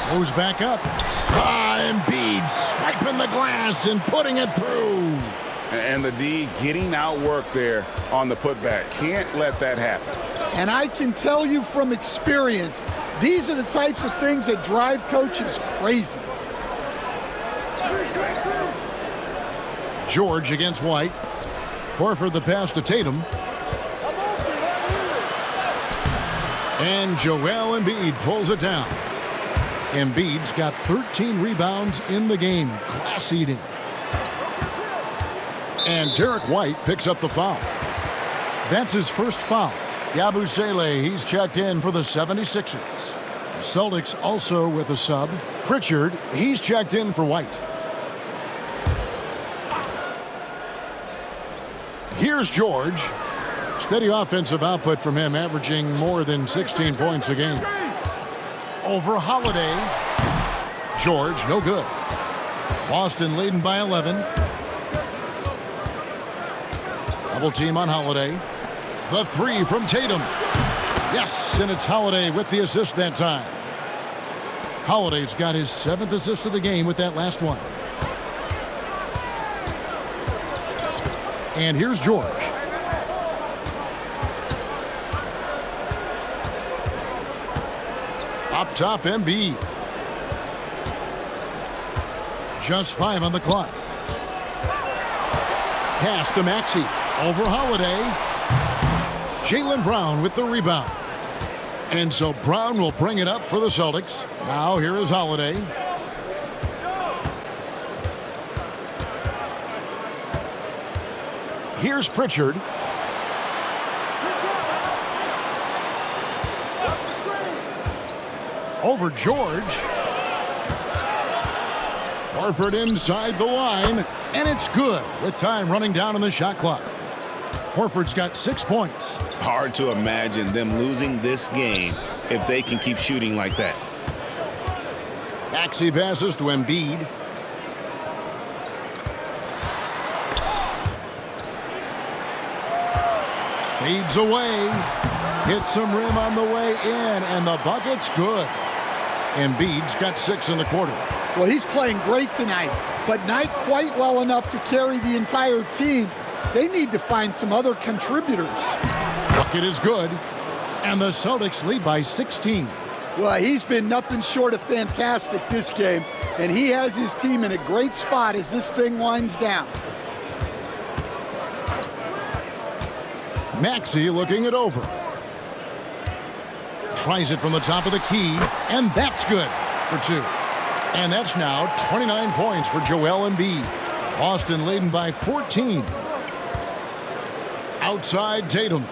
Goes back up. Embiid swiping the glass and putting it through. And the D getting outworked there on the putback. Can't let that happen. And I can tell you from experience, these are the types of things that drive coaches crazy. George against White. Horford the pass to Tatum. And Joel Embiid pulls it down. Embiid's got 13 rebounds in the game. Class eating. And Derek White picks up the foul. That's his first foul. Yabusele, he's checked in for the 76ers. The Celtics also with a sub. Pritchard, he's checked in for White. Here's George. Steady offensive output from him, averaging more than 16 points a game. Over Holiday. George, no good. Boston leading by 11. Double team on Holiday. The three from Tatum. Yes, and it's Holiday with the assist that time. Holiday's got his 7th assist of the game with that last one. And here's George. Up top, Embiid. Just 5 on the clock. Pass to Maxey. Over Holiday. Jaylen Brown with the rebound. And so Brown will bring it up for the Celtics. Now here is Holiday. Here's Pritchard. Over George. Horford inside the line, and it's good with time running down on the shot clock. Horford's got 6 points. Hard to imagine them losing this game if they can keep shooting like that. Maxey passes to Embiid. Fades away. Hits some rim on the way in, and the bucket's good. Embiid's got 6 in the quarter. Well, he's playing great tonight, but not quite well enough to carry the entire team. They need to find some other contributors. Bucket is good, and the Celtics lead by 16. Well, he's been nothing short of fantastic this game, and he has his team in a great spot as this thing winds down. Maxey looking it over. Tries it from the top of the key, and that's good for 2. And that's now 29 points for Joel Embiid. Boston leading by 14. Outside Tatum.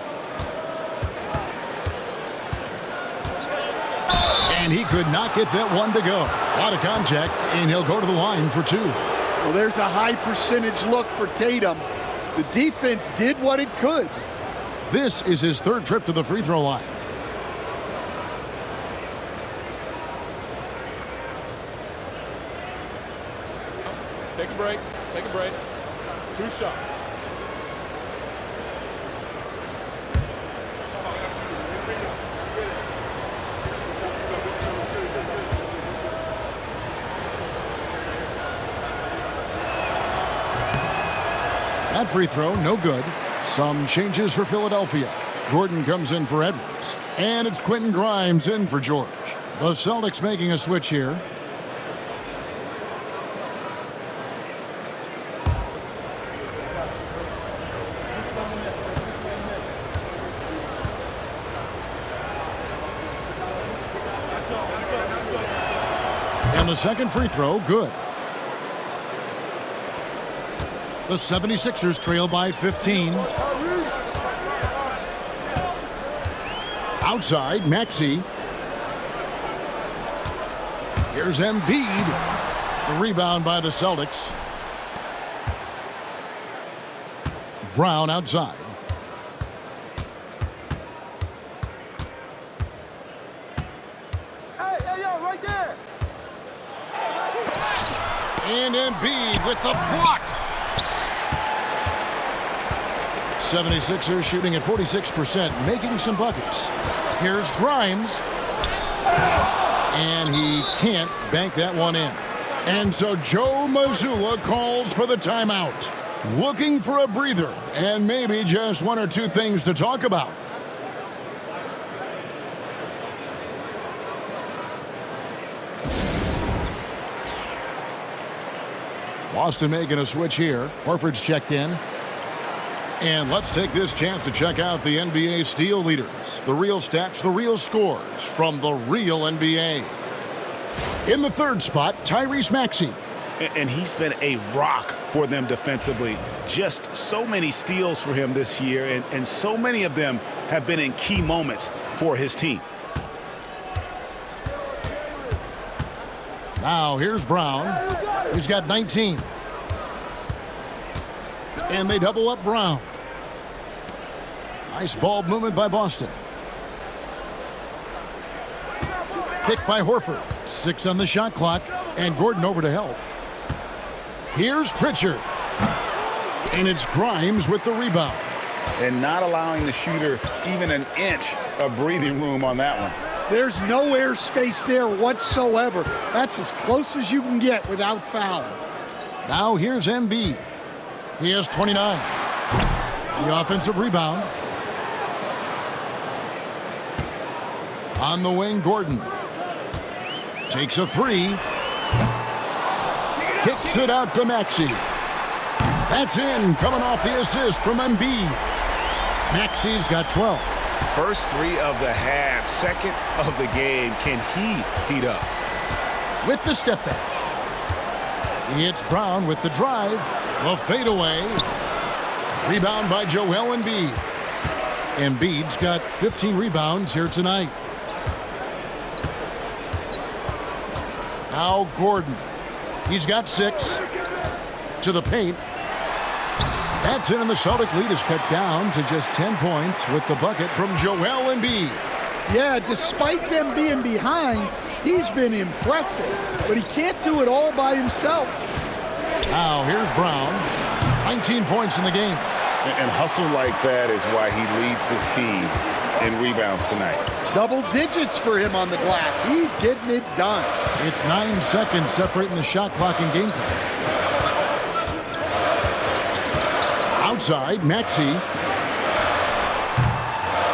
And he could not get that one to go. A lot of contact, and he'll go to the line for 2. Well, there's a high percentage look for Tatum. The defense did what it could. This is his 3rd trip to the free throw line. Take a break. Take a break. 2 shots. That free throw, no good. Some changes for Philadelphia. Gordon comes in for Edwards. And it's Quentin Grimes in for George. The Celtics making a switch here. And the second free throw, good. The 76ers trail by 15. Outside, Maxey. Here's Embiid. The rebound by the Celtics. Brown outside. Right there. And Embiid with the block. 76ers shooting at 46%, making some buckets. Here's Grimes. And he can't bank that one in. And so Joe Mazzulla calls for the timeout. Looking for a breather and maybe just 1 or 2 things to talk about. Boston making a switch here. Horford's checked in. And let's take this chance to check out the NBA steal leaders. The real stats, the real scores from the real NBA. In the 3rd spot, Tyrese Maxey. And he's been a rock for them defensively. Just so many steals for him this year, and so many of them have been in key moments for his team. Now here's Brown. He's got 19. And they double up Brown. Nice ball movement by Boston. Picked by Horford. 6 on the shot clock. And Gordon over to help. Here's Pritchard. And it's Grimes with the rebound. And not allowing the shooter even an inch of breathing room on that one. There's no air space there whatsoever. That's as close as you can get without fouling. Now here's Embiid. He has 29. The offensive rebound. On the wing, Gordon. Takes a 3. Kicks it out to Maxey. That's in, coming off the assist from Embiid. Maxey's got 12. First 3 of the half, 2nd of the game. Can he heat up? With the step back. It's Brown with the drive. A fadeaway. Rebound by Joel Embiid. Embiid's got 15 rebounds here tonight. Now Gordon. He's got 6. To the paint. That's in, and the Celtic lead is cut down to just 10 points with the bucket from Joel Embiid. Yeah, despite them being behind, he's been impressive, but he can't do it all by himself. Now here's Brown. 19 points in the game. And hustle like that is why he leads his team in rebounds tonight. Double digits for him on the glass. He's getting it done. It's 9 seconds separating the shot clock and game clock. Outside, Maxey.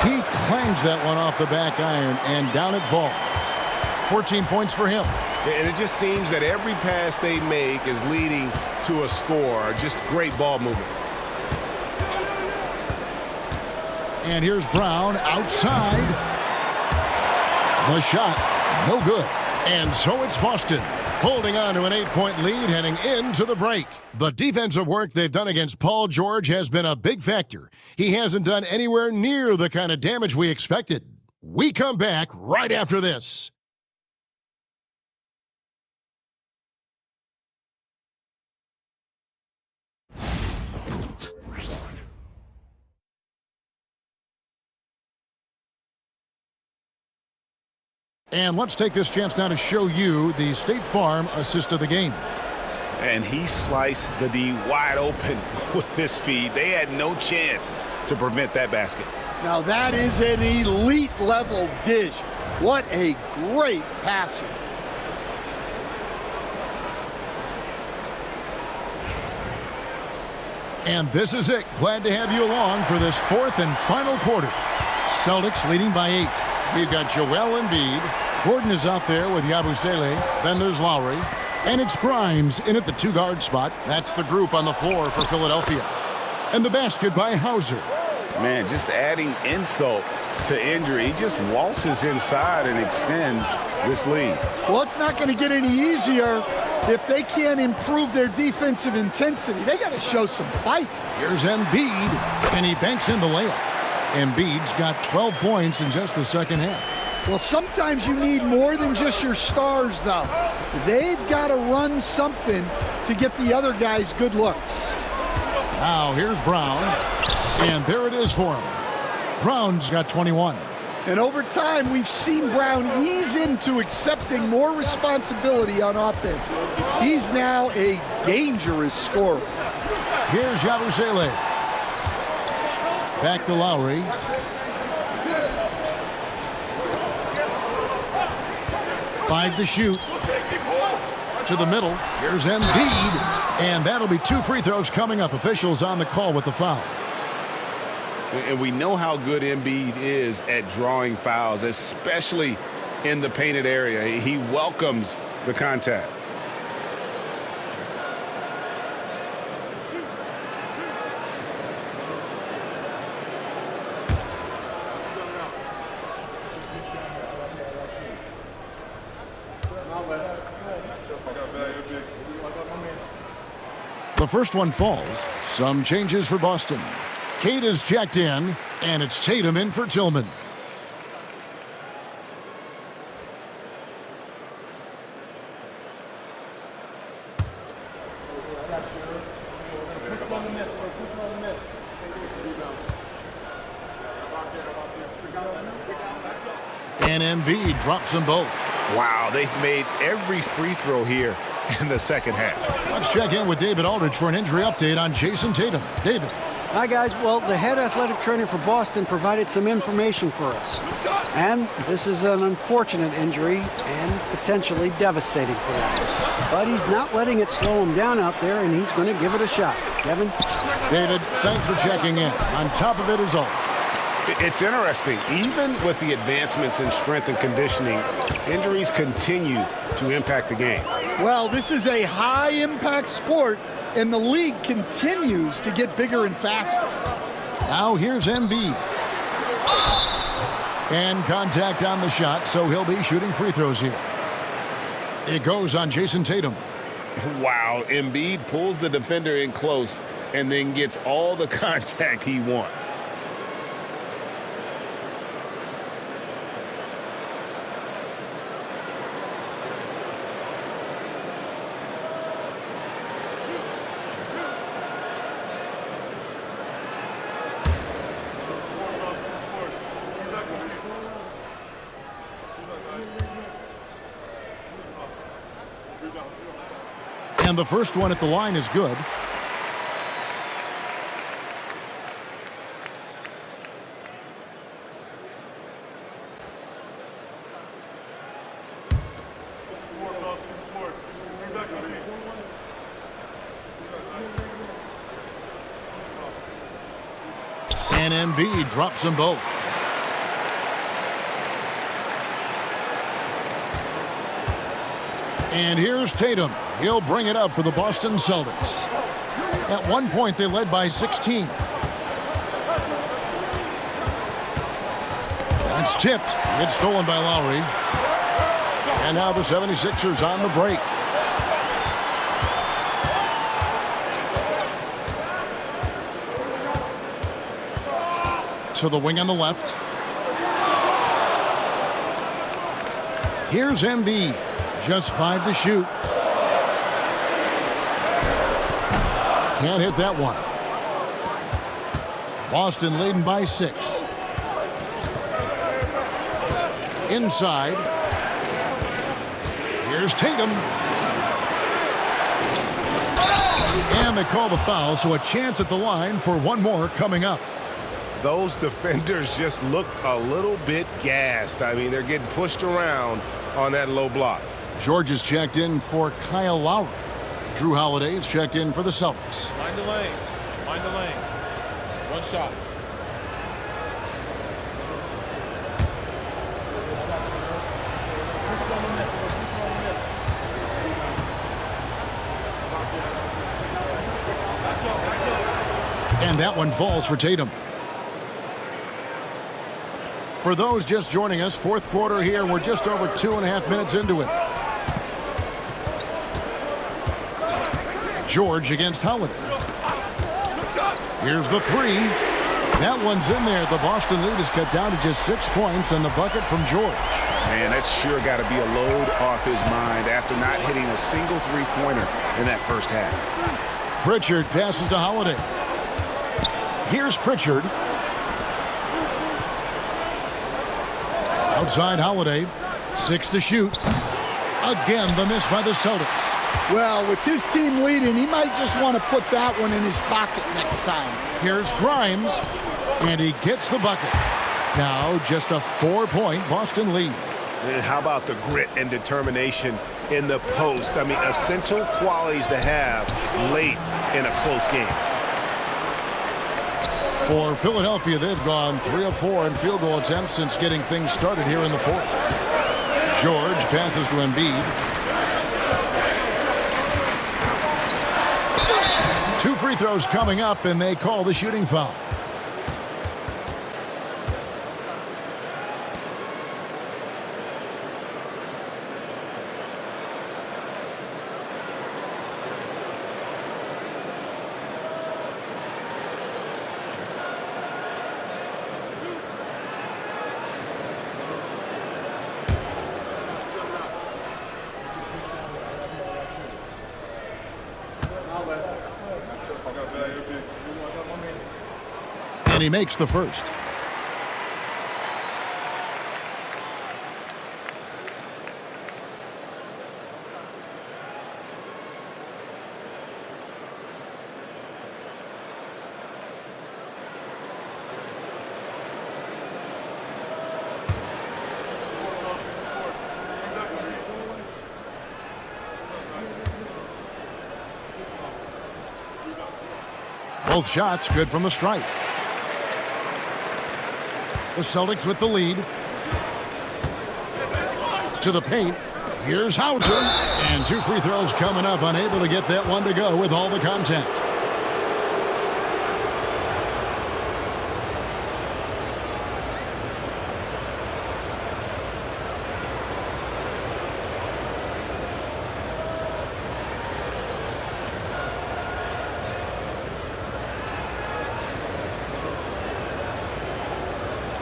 He clangs that one off the back iron, and down it falls. 14 points for him. And it just seems that every pass they make is leading to a score. Just great ball movement. And here's Brown outside. The shot, no good. And so it's Boston, holding on to an 8-point lead heading into the break. The defensive work they've done against Paul George has been a big factor. He hasn't done anywhere near the kind of damage we expected. We come back right after this. And let's take this chance now to show you the State Farm assist of the game. And he sliced the D wide open with this feed. They had no chance to prevent that basket. Now that is an elite level dish. What a great passer. And this is it. Glad to have you along for this fourth and final quarter. Celtics leading by 8. We've got Joel Embiid. Gordon is out there with Yabusele. Then there's Lowry. And it's Grimes in at the 2-guard spot. That's the group on the floor for Philadelphia. And the basket by Hauser. Man, just adding insult to injury. He just waltzes inside and extends this lead. Well, it's not going to get any easier if they can't improve their defensive intensity. They got to show some fight. Here's Embiid, and he banks in the layup. Embiid's got 12 points in just the second half. Well, sometimes you need more than just your stars, though. They've got to run something to get the other guys good looks. Now here's Brown, and there it is for him. Brown's got 21. And over time, we've seen Brown ease into accepting more responsibility on offense. He's now a dangerous scorer. Here's Yabusele. Back to Lowry. Five to shoot. To the middle. Here's Embiid. And that'll be 2 free throws coming up. Officials on the call with the foul. And we know how good Embiid is at drawing fouls, especially in the painted area. He welcomes the contact. The first one falls. Some changes for Boston. Cade is checked in, and it's Tatum in for Tillman. And Embiid drops them both. Wow, they've made every free throw here in the second half. Let's check in with David Aldridge for an injury update on Jason Tatum. David. Hi, guys. Well, the head athletic trainer for Boston provided some information for us. And this is an unfortunate injury and potentially devastating for them. But he's not letting it slow him down out there, and he's going to give it a shot. Kevin? David, thanks for checking in. On top of it is all. It's interesting. Even with the advancements in strength and conditioning, injuries continue to impact the game. Well, this is a high-impact sport, and the league continues to get bigger and faster. Now here's Embiid. And contact on the shot, so he'll be shooting free throws here. It goes on Jason Tatum. Wow, Embiid pulls the defender in close and then gets all the contact he wants. And the first one at the line is good. And Embiid drops them both. And here's Tatum. He'll bring it up for the Boston Celtics. At one point, they led by 16. That's tipped. It's stolen by Lowry. And now the 76ers on the break. To the wing on the left. Here's Embiid. Just 5 to shoot. Can't hit that one. Boston leading by 6. Inside. Here's Tatum. And they call the foul, so a chance at the line for one more coming up. Those defenders just look a little bit gassed. I mean, they're getting pushed around on that low block. George is checked in for Kyle Lowry. Drew Holiday is checked in for the Celtics. Mind the lanes. Mind the lanes. One shot. And that one falls for Tatum. For those just joining us, fourth quarter here. We're just over 2.5 minutes into it. George against Holiday. Here's the 3. That one's in there. The Boston lead is cut down to just 6 points, and the bucket from George. Man, that's sure got to be a load off his mind after not hitting a single three-pointer in that first half. Pritchard passes to Holiday. Here's Pritchard. Outside Holiday. 6 to shoot. Again, the miss by the Celtics. Well, with his team leading, he might just want to put that one in his pocket next time. Here's Grimes, and he gets the bucket. Now just a 4-point Boston lead. And how about the grit and determination in the post? I mean, essential qualities to have late in a close game. For Philadelphia, they've gone 3 of 4 in field goal attempts since getting things started here in the fourth. George passes to Embiid. 2 free throws coming up, and they call the shooting foul. And he makes the first. Both shots good from the stripe. The Celtics with the lead. To the paint. Here's Hauser. And 2 free throws coming up. Unable to get that one to go with all the contact.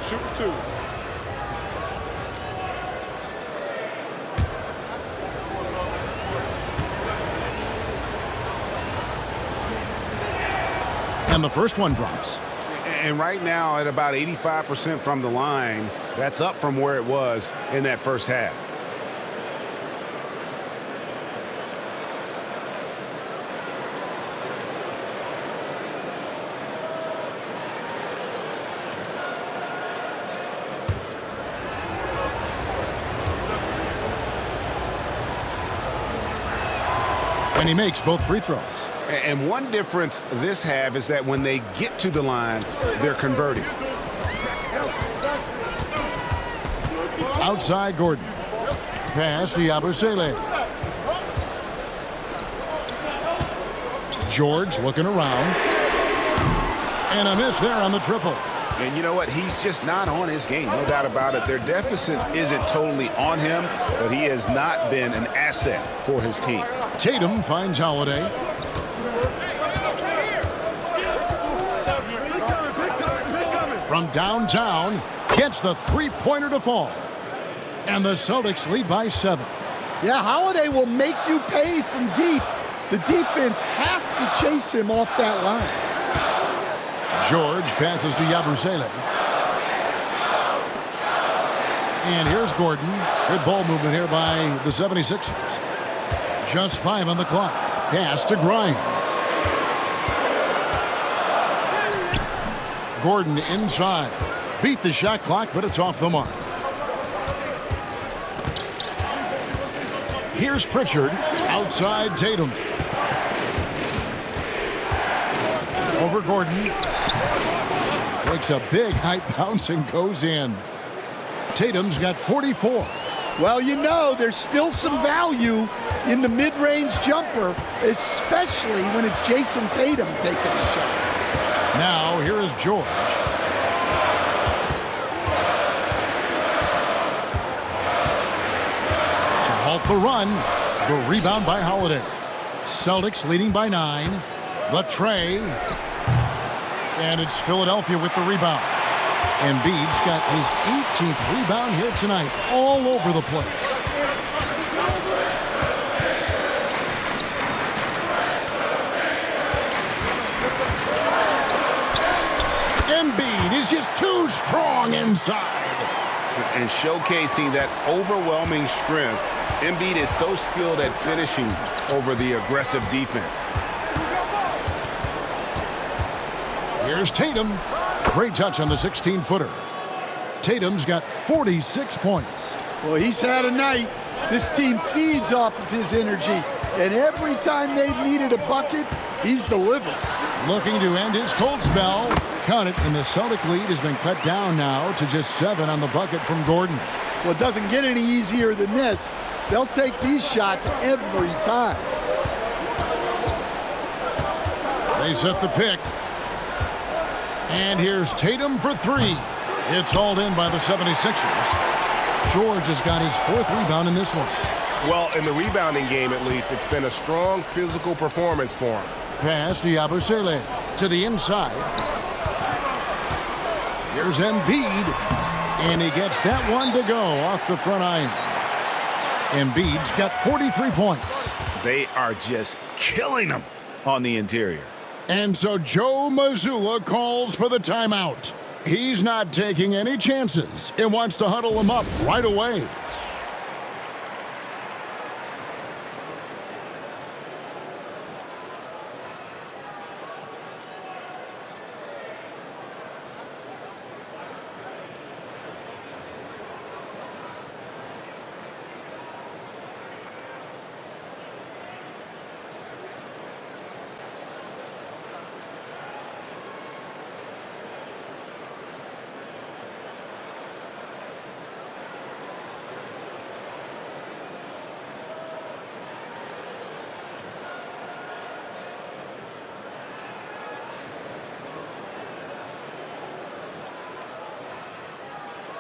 Shoot 2. And the first one drops. And right now at about 85% from the line, that's up from where it was in that first half. And he makes both free throws. And one difference this half is that when they get to the line, they're converting. Outside Gordon. Pass to Yabusele. George looking around. And a miss there on the triple. And you know what? He's just not on his game, no doubt about it. Their deficit isn't totally on him, but he has not been an asset for his team. Tatum finds Holiday. From downtown, gets the three-pointer to fall. And the Celtics lead by 7. Yeah, Holiday will make you pay from deep. The defense has to chase him off that line. George passes to Yabusele. And here's Gordon. Good ball movement here by the 76ers. Just 5 on the clock. Pass to Grimes. Gordon inside. Beat the shot clock, but it's off the mark. Here's Pritchard. Outside Tatum. Over Gordon. Takes a big high bounce and goes in. Tatum's got 44. Well, you know, there's still some value in the mid-range jumper, especially when it's Jason Tatum taking the shot. Now, here is George. To halt the run, the rebound by Holiday. Celtics leading by 9. The tray. And it's Philadelphia with the rebound. Embiid's got his 18th rebound here tonight, all over the place. Embiid is just too strong inside. And showcasing that overwhelming strength, Embiid is so skilled at finishing over the aggressive defense. Here's Tatum. Great touch on the 16-footer. Tatum's got 46 points. Well, he's had a night. This team feeds off of his energy. And every time they've needed a bucket, he's delivered. Looking to end his cold spell. Count it, and the Celtic lead has been cut down now to just 7 on the bucket from Gordon. Well, it doesn't get any easier than this. They'll take these shots every time. They set the pick. And here's Tatum for 3. It's hauled in by the 76ers. George has got his 4th rebound in this one. Well, in the rebounding game, at least, it's been a strong physical performance for him. Pass to Yabusele to the inside. Here's Embiid. And he gets that one to go off the front iron. Embiid's got 43 points. They are just killing them on the interior. And so Joe Mazzulla calls for the timeout. He's not taking any chances and wants to huddle them up right away.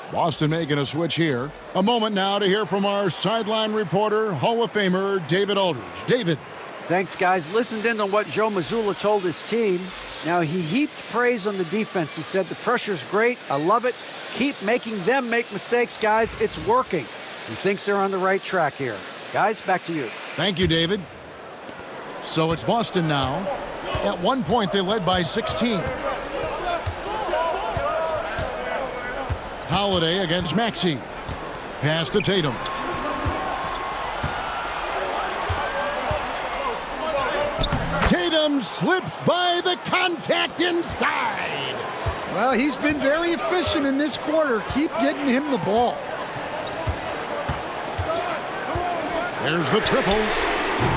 Boston making a switch here. A moment now to hear from our sideline reporter, Hall of Famer David Aldridge. David. Thanks, guys. Listened in on what Joe Mazzulla told his team. Now, he heaped praise on the defense. He said, the pressure's great. I love it. Keep making them make mistakes, guys. It's working. He thinks they're on the right track here. Guys, back to you. Thank you, David. So it's Boston now. At one point, they led by 16. Holiday against Maxey. Pass to Tatum. Tatum slips by the contact inside. Well, he's been very efficient in this quarter. Keep getting him the ball. There's the triple.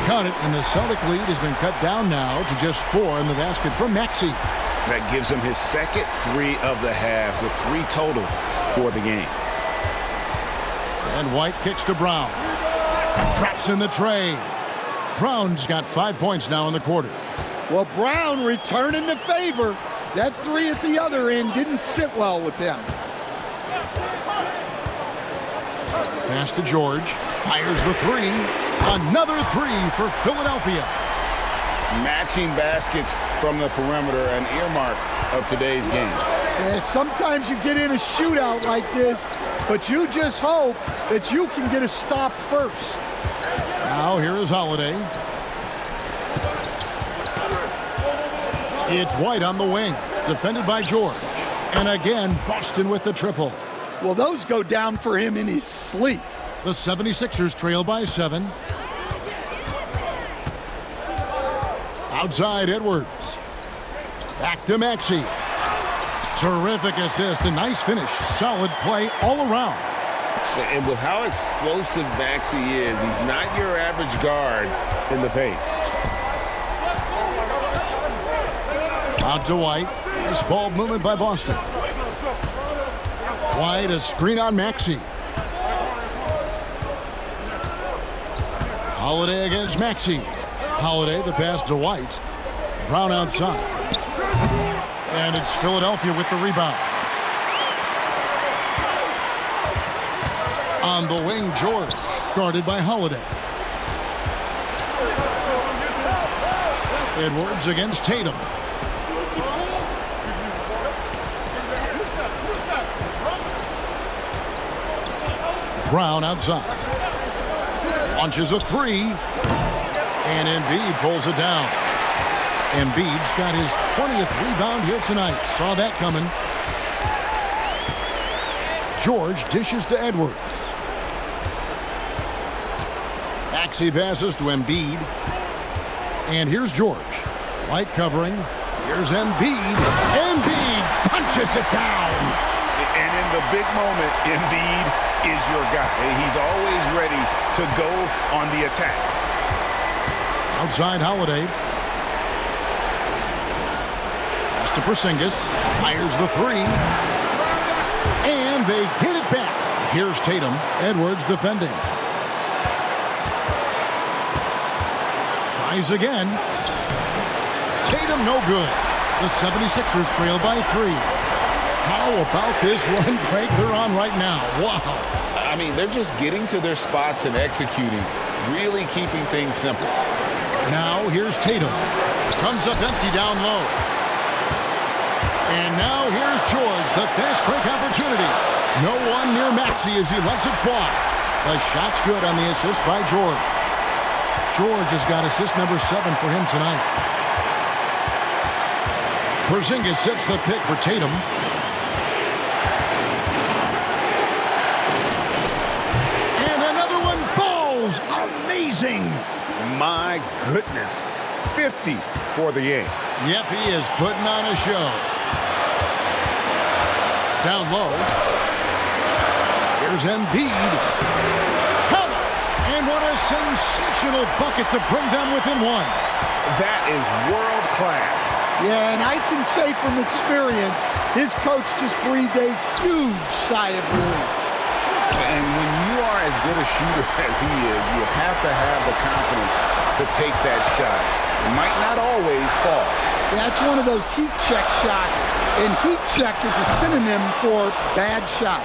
Count it, and the Celtic lead has been cut down now to just 4 in the basket from Maxey. That gives him his second 3 of the half with 3 total for the game. And White kicks to Brown. Traps in the tray. Brown's got 5 points now in the quarter. Well, Brown returning the favor. That 3 at the other end didn't sit well with them. Pass to George. Fires the 3. Another 3 for Philadelphia. Matching baskets from the perimeter, an earmark of today's game. Yeah, sometimes you get in a shootout like this, but you just hope that you can get a stop first. Now here is Holiday. It's White on the wing, defended by George. And again, Boston with the triple. Well, those go down for him in his sleep. The 76ers trail by 7. Outside Edwards. Back to Maxey. Terrific assist, a nice finish. Solid play all around. And with how explosive Maxey is, he's not your average guard in the paint. Out to White. Nice ball movement by Boston. White, a screen on Maxey. Holiday against Maxey. Holiday, the pass to White. Brown outside. And it's Philadelphia with the rebound. On the wing, George, guarded by Holiday. Edwards against Tatum. Brown outside. Launches a 3. And Embiid pulls it down. Embiid's got his 20th rebound here tonight. Saw that coming. George dishes to Edwards. Maxey passes to Embiid. And here's George. White covering. Here's Embiid. Embiid punches it down. And in the big moment, Embiid is your guy. He's always ready to go on the attack. Outside Holiday. Pass to Porzingis. Fires the 3. And they get it back. Here's Tatum. Edwards defending. Tries again. Tatum no good. The 76ers trail by 3. How about this run break they're on right now? Wow. I mean, they're just getting to their spots and executing, really keeping things simple. Now here's Tatum. Comes up empty down low. And now here's George, the fast break opportunity. No one near Maxey as he lets it fly. The shot's good on the assist by George. George has got assist number 7 for him tonight. Porzingis sets the pick for Tatum. And another one falls. Amazing. My goodness. 50 for the game. Yep, he is putting on a show. Down low. Here's Embiid. Count it! And what a sensational bucket to bring them within 1. That is world class. Yeah, and I can say from experience, his coach just breathed a huge sigh of relief. And when you are as good a shooter as he is, you have to have the confidence to take that shot. It might not always fall. That's one of those heat check shots, and heat check is a synonym for bad shot.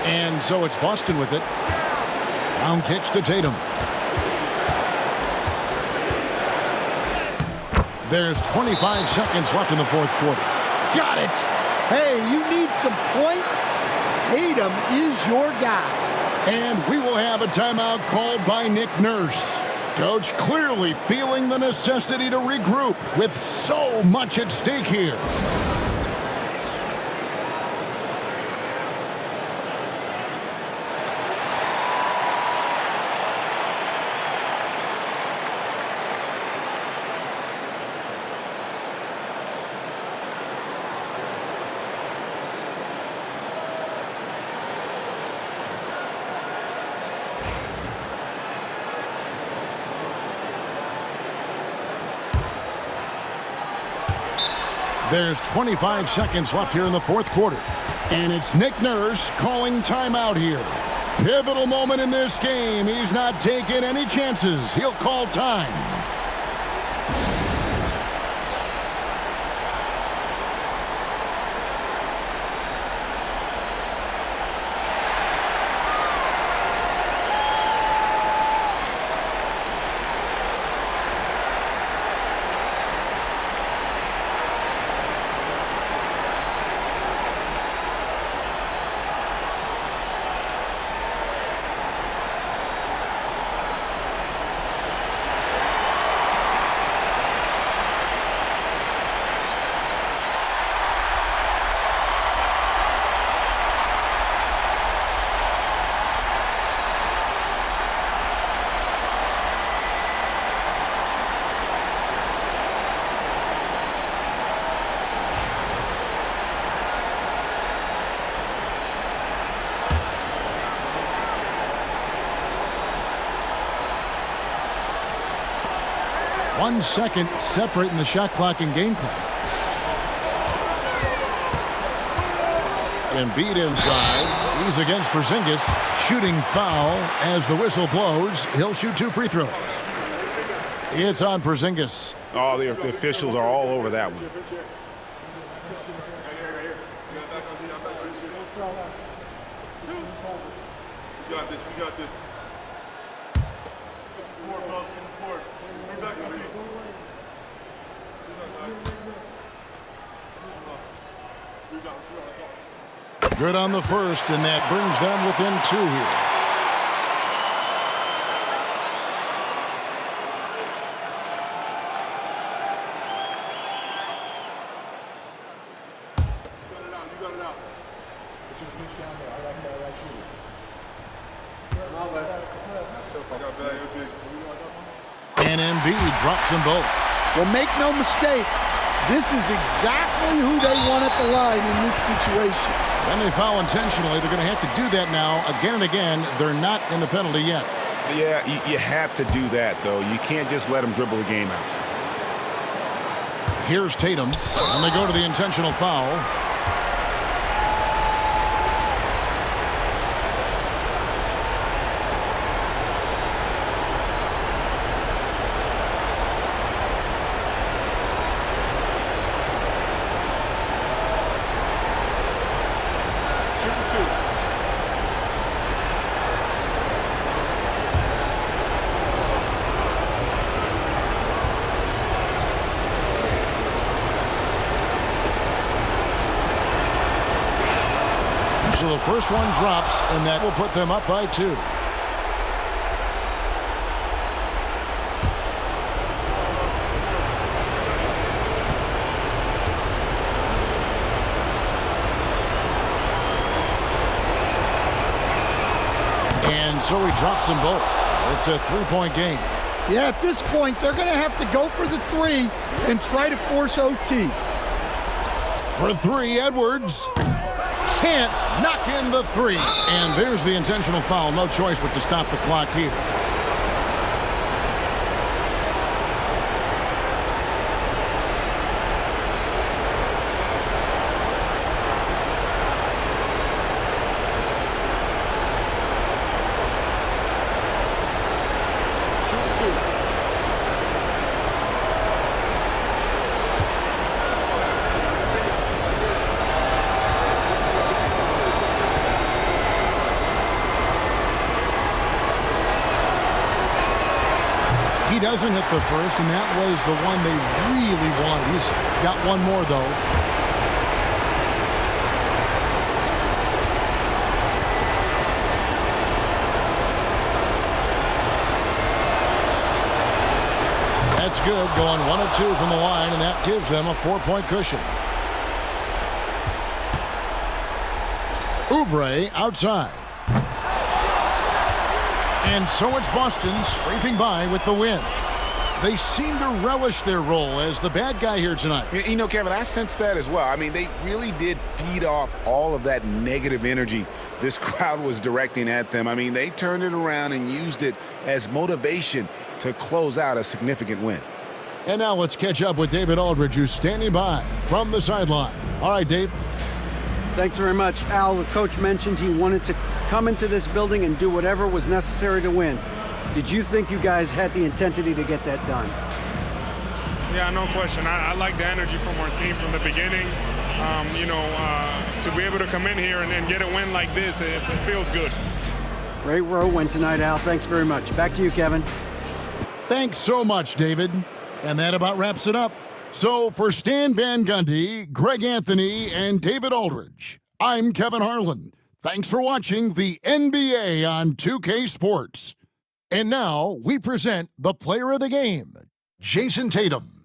And so it's Boston with it. Brown kicks to Tatum. There's 25 seconds left in the fourth quarter. Got it. Hey, you need some points? Tatum is your guy. And we will have a timeout called by Nick Nurse. Coach clearly feeling the necessity to regroup with so much at stake here. There's 25 seconds left here in the fourth quarter. And it's Nick Nurse calling timeout here. Pivotal moment in this game. He's not taking any chances. He'll call time. One second separating the shot clock and game clock. Embiid inside. He's against Porzingis. Shooting foul as the whistle blows. He'll shoot 2 free throws. It's on Porzingis. Oh, the officials are all over that one. We got this. We got this. Sport, fellas. Get the sport. Bring back the lead. Good on the first, and that brings them within 2 here. You got it out. And Embiid drops them both. Well, make no mistake, this is exactly who they want at the line in this situation. When they foul intentionally, they're going to have to do that now again and again. They're not in the penalty yet. Yeah, you have to do that, though. You can't just let them dribble the game out. Here's Tatum, and they go to the intentional foul. So the first one drops, and that will put them up by 2. And so he drops them both. It's a 3-point game. Yeah, at this point, they're going to have to go for the 3 and try to force OT. For 3, Edwards can't knock in the 3. And there's the intentional foul. No choice but to stop the clock here. He doesn't hit the first, and that was the one they really wanted. He's got one more, though. That's good, going 1 of 2 from the line, and that gives them a 4-point cushion. Oubre outside. And so it's Boston scraping by with the win. They seem to relish their role as the bad guy here tonight. You know, Kevin, I sense that as well. I mean, they really did feed off all of that negative energy this crowd was directing at them. I mean, they turned it around and used it as motivation to close out a significant win. And now let's catch up with David Aldridge, who's standing by from the sideline. All right, Dave. Thanks very much. Al, the coach mentioned he wanted to come into this building and do whatever was necessary to win. Did you think you guys had the intensity to get that done? Yeah, no question. I like the energy from our team from the beginning. To be able to come in here and get a win like this, it feels good. Great road win tonight, Al. Thanks very much. Back to you, Kevin. Thanks so much, David. And that about wraps it up. So for Stan Van Gundy, Greg Anthony, and David Aldridge, I'm Kevin Harlan. Thanks for watching the NBA on 2K Sports. And now we present the player of the game, Jason Tatum.